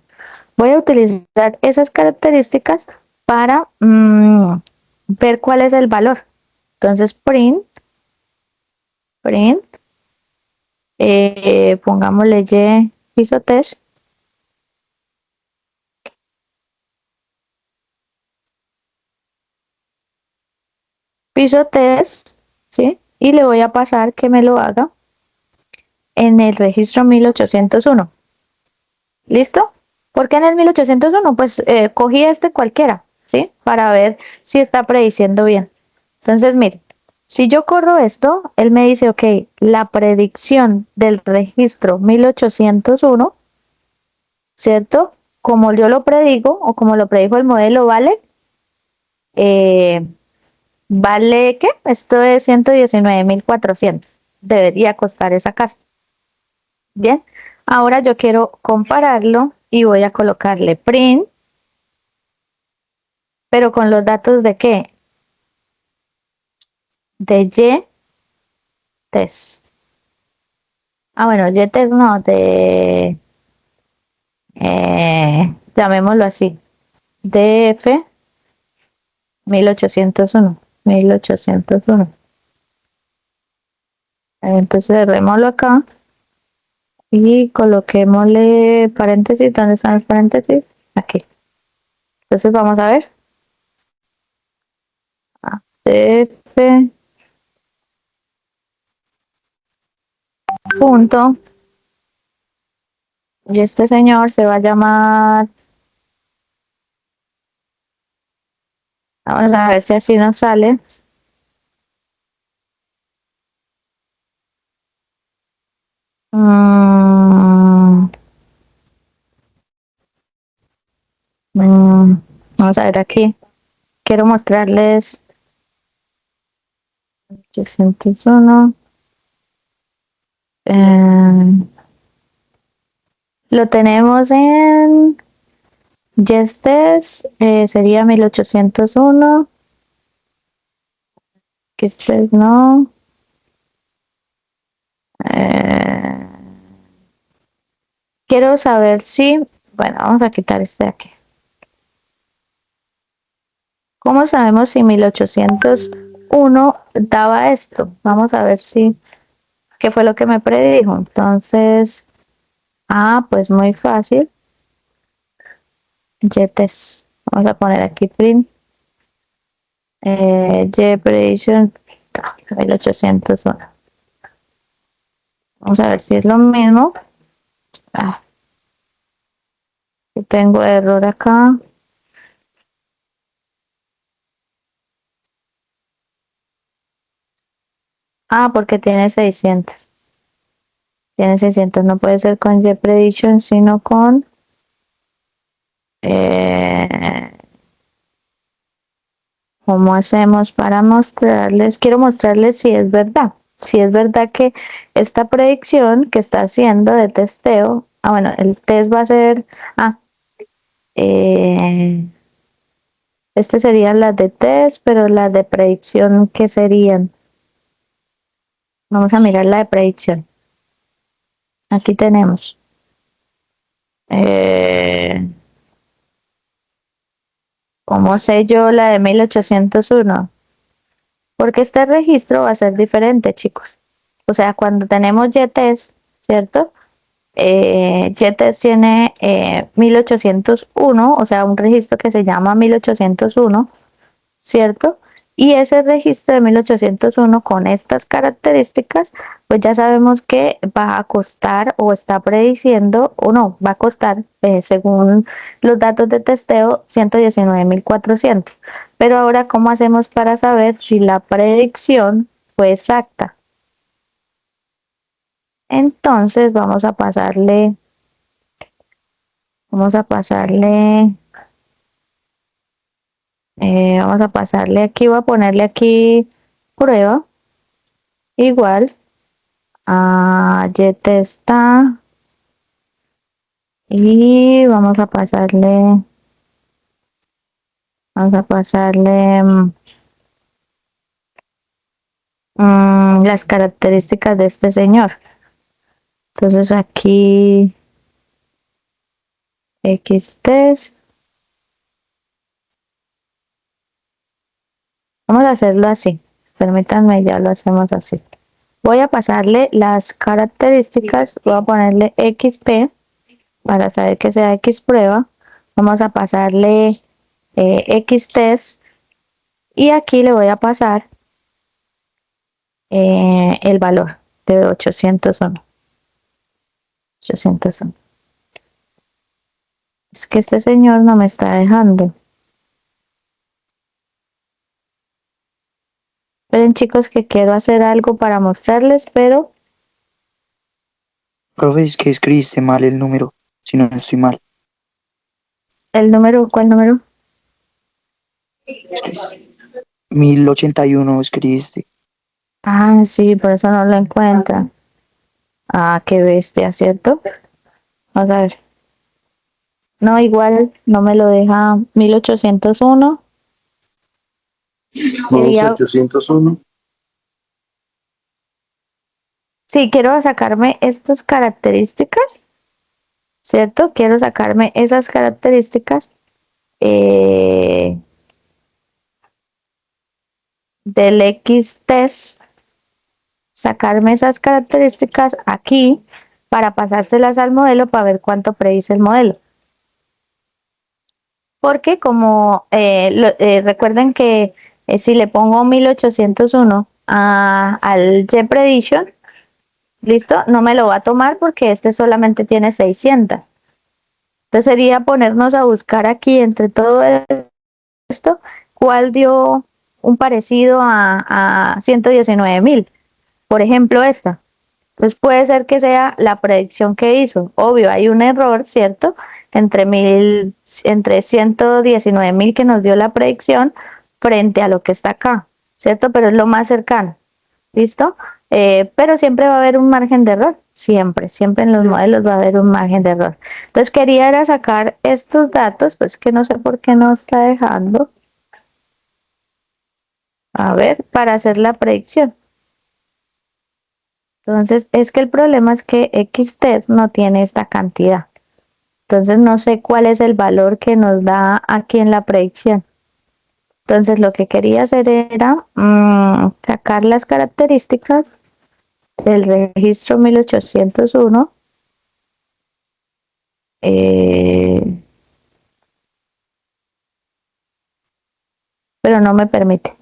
Voy a utilizar esas características para ver cuál es el valor. Entonces, print, pongámosle y piso test. Piso test, ¿sí? Y le voy a pasar que me lo haga en el registro 1801. ¿Listo? ¿Por qué en el 1801? Pues cogí este cualquiera, ¿sí? Para ver si está prediciendo bien. Entonces, miren, si yo corro esto, él me dice, ok, la predicción del registro 1801, ¿cierto? Como yo lo predigo o como lo predijo el modelo, ¿vale? ¿Vale qué? Esto es 119.400. Debería costar esa casa. Bien, ahora yo quiero compararlo y voy a colocarle print, pero con los datos de qué? De Y-test. Ah, bueno, Y-test no, llamémoslo así, DF 1801. 1801. Entonces cerrémoslo acá y coloquémosle paréntesis. ¿Dónde están los paréntesis? Aquí. Entonces vamos a ver. DF punto. Y este señor se va a llamar. Vamos a ver si así nos sale. Vamos a ver aquí. Quiero mostrarles 801. Lo tenemos en Yestes, sería 1801. Que este no. Quiero saber si. Bueno, vamos a quitar este de aquí. ¿Cómo sabemos si 1801 daba esto? Vamos a ver si. ¿Qué fue lo que me predijo? Entonces. Pues muy fácil. Yetes. Vamos a poner aquí print. Prediction 1801. Vamos a ver si es lo mismo. Tengo error acá. Porque tiene 600. Tiene 600. No puede ser con YPrediction, sino con ¿cómo hacemos para mostrarles? Quiero mostrarles si es verdad. Si es verdad que esta predicción que está haciendo de testeo bueno, el test va a ser, eh, este serían las de test, pero las de predicción, ¿qué serían? Vamos a mirar la de predicción. Aquí tenemos. ¿Cómo sé yo la de 1801? Porque este registro va a ser diferente, chicos. O sea, cuando tenemos YTES, ¿cierto? YTES tiene 1801, o sea, un registro que se llama 1801, ¿cierto? Y ese registro de 1801 con estas características, pues ya sabemos que va a costar o está prediciendo, o no, va a costar, según los datos de testeo, 119.400. Pero ahora, ¿cómo hacemos para saber si la predicción fue exacta? Entonces, vamos a pasarle aquí, voy a ponerle aquí prueba, igual a YTesta, y vamos a pasarle las características de este señor. Entonces aquí xtest, vamos a hacerlo así, permítanme, ya lo hacemos así. Voy a pasarle las características, voy a ponerle xp para saber que sea x prueba, vamos a pasarle xtest, y aquí le voy a pasar el valor de 801. Es que este señor no me está dejando. Esperen, chicos, que quiero hacer algo para mostrarles, pero Profe, es que escribiste mal el número, si no estoy mal. el número, ¿cuál número? 1081 escribiste. Sí, por eso no lo encuentra. Qué bestia, ¿cierto? Vamos a ver. No, igual no me lo deja 1801. Quería, 1801. sí, quiero sacarme estas características, ¿cierto? Quiero sacarme esas características del xtest, sacarme esas características aquí para pasárselas al modelo para ver cuánto predice el modelo. Porque como recuerden que si le pongo 1801 al JPrediction, listo, no me lo va a tomar porque este solamente tiene 600. Entonces sería ponernos a buscar aquí entre todo esto, cuál dio un parecido a 119.000. Por ejemplo, esta. Entonces puede ser que sea la predicción que hizo. Obvio, hay un error, ¿cierto? Entre 119.000 que nos dio la predicción frente a lo que está acá, ¿cierto? Pero es lo más cercano. ¿Listo? Pero siempre va a haber un margen de error. Siempre en los modelos va a haber un margen de error. Entonces quería era sacar estos datos, pues que no sé por qué no está dejando. A ver, para hacer la predicción. Entonces, es que el problema es que xtest no tiene esta cantidad. Entonces, no sé cuál es el valor que nos da aquí en la predicción. Entonces, lo que quería hacer era sacar las características del registro 1801. Pero no me permite.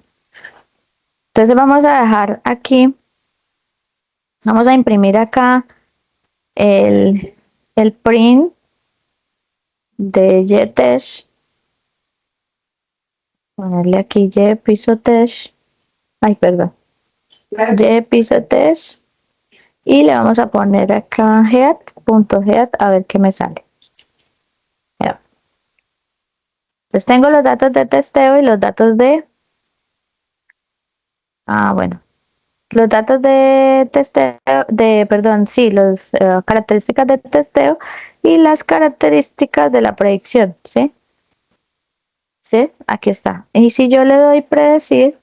Entonces, vamos a dejar aquí, vamos a imprimir acá el print de YTESH. Ponerle aquí Y piso test. Ay, perdón. Y piso test. Y le vamos a poner acá head.head a ver qué me sale. Ya. Pues tengo los datos de testeo y los datos de... bueno. los datos de testeo, perdón, sí, las características de testeo y las características de la predicción, ¿sí? ¿Sí? Aquí está. Y si yo le doy predecir,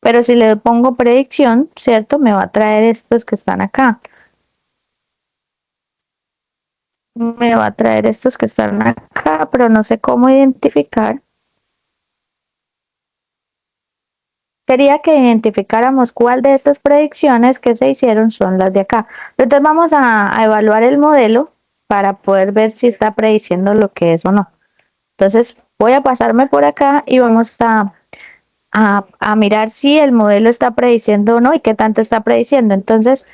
pero si le pongo predicción, ¿cierto? Me va a traer estos que están acá. Me va a traer estos que están acá, pero no sé cómo identificar. Quería que identificáramos cuál de estas predicciones que se hicieron son las de acá. Entonces vamos a evaluar el modelo para poder ver si está prediciendo lo que es o no. Entonces voy a pasarme por acá y vamos a mirar si el modelo está prediciendo o no y qué tanto está prediciendo. Entonces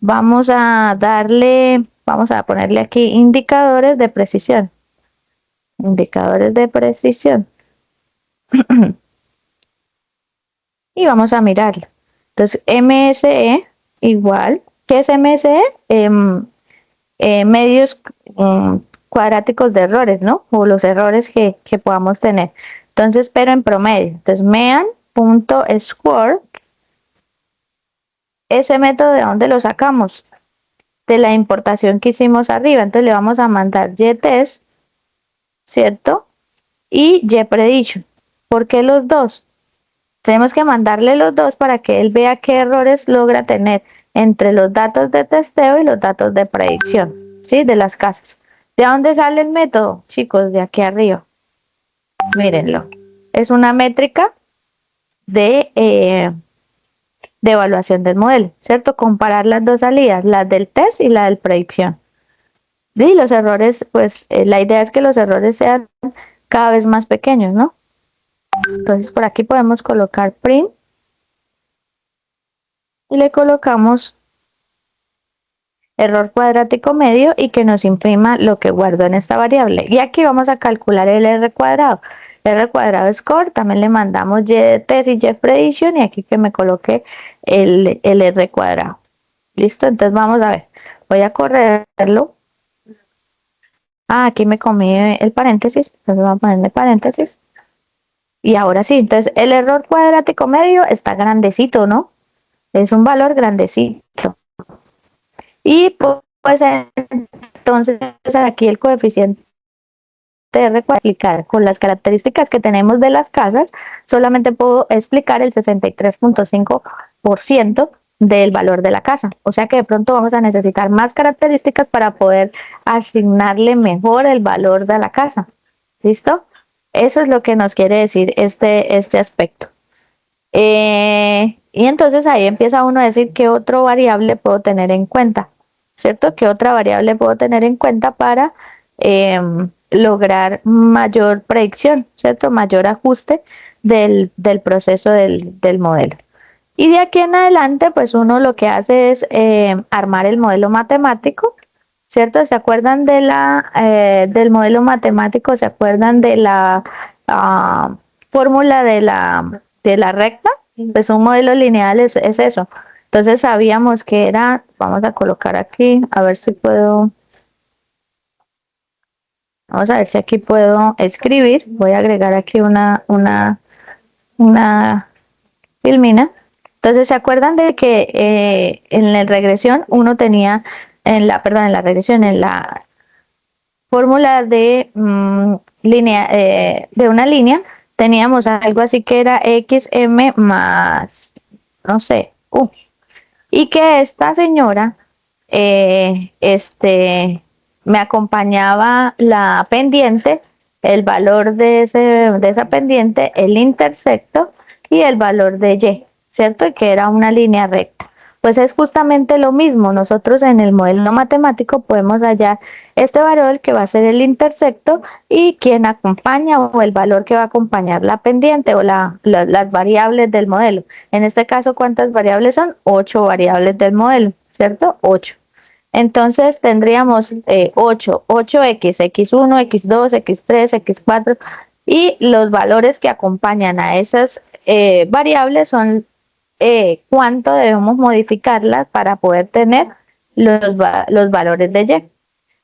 vamos a ponerle aquí indicadores de precisión. Indicadores de precisión. Y vamos a mirarlo. Entonces, MSE igual, ¿qué es MSE? Medios cuadráticos de errores, ¿no? O los errores que podamos tener. Entonces, pero en promedio. Entonces, mean.score, ese método, ¿de dónde lo sacamos? De la importación que hicimos arriba. Entonces, le vamos a mandar ytest, ¿cierto? Y yprediction. ¿Por qué los dos? Tenemos que mandarle los dos para que él vea qué errores logra tener entre los datos de testeo y los datos de predicción, ¿sí? De las casas. ¿De dónde sale el método? Chicos, de aquí arriba. Mírenlo. Es una métrica de evaluación del modelo, ¿cierto? Comparar las dos salidas, la del test y la del predicción. Y los errores, pues la idea es que los errores sean cada vez más pequeños, ¿no? Entonces por aquí podemos colocar print y le colocamos error cuadrático medio y que nos imprima lo que guardo en esta variable. Y aquí vamos a calcular el R cuadrado. R cuadrado score, también le mandamos y de test y y prediction y aquí que me coloque el R cuadrado. Listo, entonces vamos a ver. Voy a correrlo. Ah, aquí me comí el paréntesis, entonces vamos a ponerle paréntesis. Y ahora sí, entonces el error cuadrático medio está grandecito, ¿no? Es un valor grandecito. Y pues entonces aquí el coeficiente R para explicar con las características que tenemos de las casas, solamente puedo explicar el 63.5% del valor de la casa. O sea que de pronto vamos a necesitar más características para poder asignarle mejor el valor de la casa. ¿Listo? Eso es lo que nos quiere decir este aspecto. Y entonces ahí empieza uno a decir qué otro variable puedo tener en cuenta, ¿cierto? ¿Qué otra variable puedo tener en cuenta para lograr mayor predicción, ¿cierto? Mayor ajuste del proceso del modelo. Y de aquí en adelante, pues uno lo que hace es armar el modelo matemático, ¿cierto? ¿Se acuerdan de del modelo matemático? ¿Se acuerdan de la fórmula de la recta? Pues un modelo lineal es eso. Entonces sabíamos que era, vamos a colocar aquí, a ver si puedo, vamos a ver si aquí puedo escribir. Voy a agregar aquí una filmina. Entonces, ¿se acuerdan de que en la regresión uno tenía, en la fórmula de línea, de una línea, teníamos algo así que era xm más, no sé, u. Y que esta señora, me acompañaba la pendiente, el valor de esa pendiente, el intersecto y el valor de y, ¿cierto? Y que era una línea recta. Pues es justamente lo mismo. Nosotros en el modelo matemático podemos hallar este valor que va a ser el intersecto y quien acompaña o el valor que va a acompañar la pendiente o las variables del modelo. En este caso, ¿cuántas variables son? 8 variables del modelo, ¿cierto? 8. Entonces tendríamos 8, 8x, x1, x2, x3, x4 y los valores que acompañan a esas variables son cuánto debemos modificarlas para poder tener los valores de y.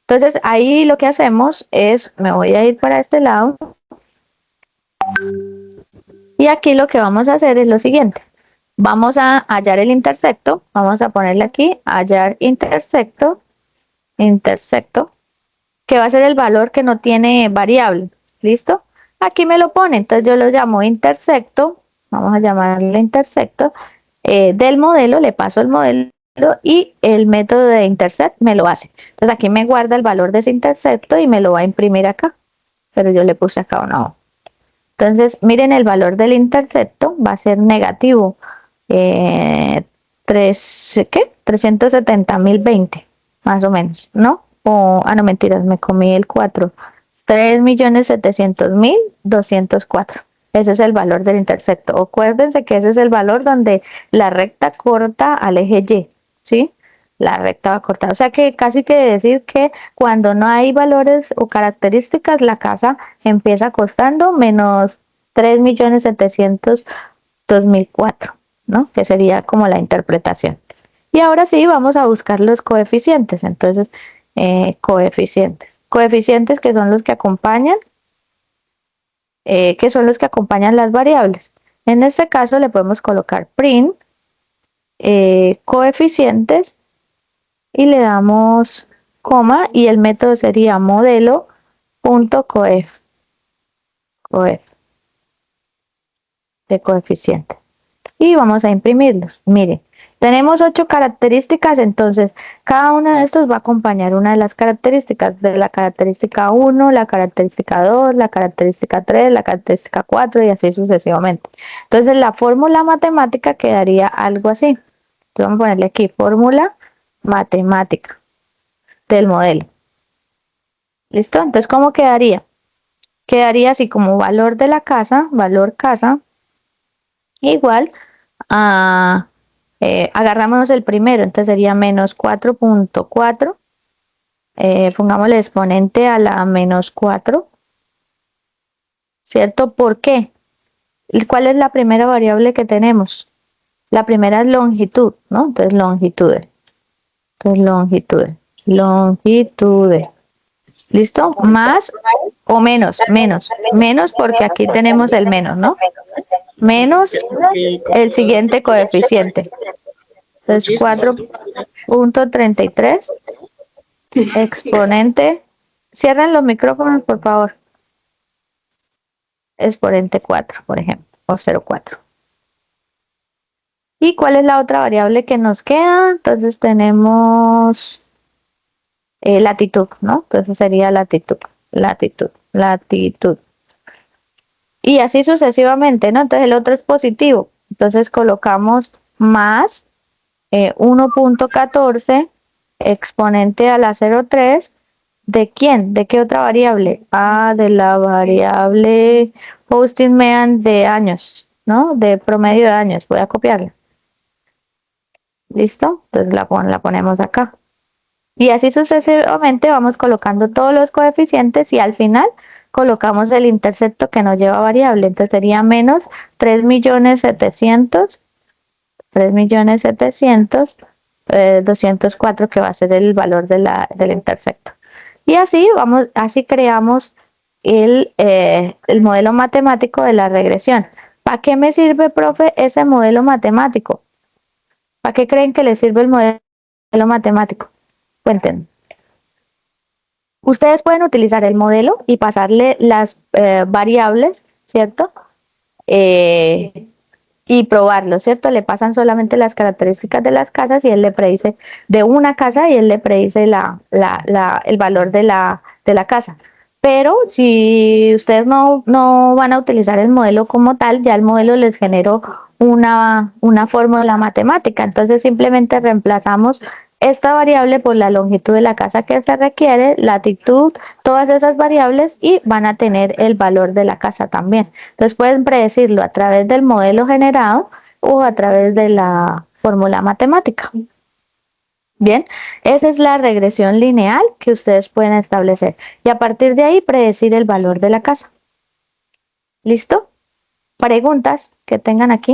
Entonces ahí lo que hacemos es, me voy a ir para este lado y aquí lo que vamos a hacer es lo siguiente. Vamos a hallar el intersecto. Vamos a ponerle aquí, hallar intersecto, que va a ser el valor que no tiene variable. ¿Listo? Aquí me lo pone, entonces yo lo llamo intersecto. Vamos a llamarle intersecto del modelo, le paso el modelo y el método de intersect me lo hace. Entonces aquí me guarda el valor de ese intersecto y me lo va a imprimir acá, pero yo le puse acá una O. Entonces miren, el valor del intersecto va a ser negativo 370.020 más o menos, ¿no? No, mentiras, me comí el 4. 3.700.204. Ese es el valor del intersecto. Acuérdense que ese es el valor donde la recta corta al eje Y, ¿sí? La recta va a cortar. O sea que casi que decir que cuando no hay valores o características, la casa empieza costando menos 3.700.004, ¿no? Que sería como la interpretación. Y ahora sí, vamos a buscar los coeficientes. Entonces, coeficientes. Coeficientes que son los que acompañan las variables. En este caso le podemos colocar print coeficientes y le damos coma y el método sería modelo.coef de coeficiente y vamos a imprimirlos. Miren, tenemos 8 características, entonces cada uno de estos va a acompañar una de las características, de la característica 1, la característica 2, la característica 3, la característica 4 y así sucesivamente. Entonces la fórmula matemática quedaría algo así. Entonces vamos a ponerle aquí fórmula matemática del modelo. ¿Listo? Entonces, ¿cómo quedaría? Quedaría así como valor de la casa, valor casa, igual a... agarramos el primero, entonces sería menos 4.4, pongámosle exponente a la menos 4, ¿cierto? ¿Por qué? ¿Cuál es la primera variable que tenemos? La primera es longitud, ¿no? Entonces longitud. ¿Listo? Más o menos, menos porque aquí tenemos el menos, ¿no? Menos el siguiente coeficiente. Entonces 4.33 exponente, cierren los micrófonos por favor, exponente 4 por ejemplo, o 0,4. ¿Y cuál es la otra variable que nos queda? Entonces tenemos latitud, ¿no? Entonces sería latitud. Y así sucesivamente, ¿no? Entonces el otro es positivo. Entonces colocamos más 1.14 exponente a la 0,3. ¿De quién? ¿De qué otra variable? De la variable posting mean de años, ¿no? De promedio de años. Voy a copiarla. ¿Listo? Entonces la ponemos acá. Y así sucesivamente vamos colocando todos los coeficientes y al final colocamos el intersecto que no lleva variable. Entonces sería menos 3.700.204 que va a ser el valor del intersecto. Y así creamos el modelo matemático de la regresión. ¿Para qué me sirve, profe, ese modelo matemático? ¿Para qué creen que le sirve el modelo matemático? Cuéntenme. Ustedes pueden utilizar el modelo y pasarle las variables, ¿cierto? Y probarlo, ¿cierto? Le pasan solamente las características de las casas y él le predice de una casa y él le predice el valor de la casa. Pero si ustedes no van a utilizar el modelo como tal, ya el modelo les generó una fórmula matemática. Entonces simplemente reemplazamos esta variable por la longitud de la casa que se requiere, latitud, todas esas variables y van a tener el valor de la casa también. Entonces pueden predecirlo a través del modelo generado o a través de la fórmula matemática. Bien, esa es la regresión lineal que ustedes pueden establecer y a partir de ahí predecir el valor de la casa. ¿Listo? ¿Preguntas que tengan aquí?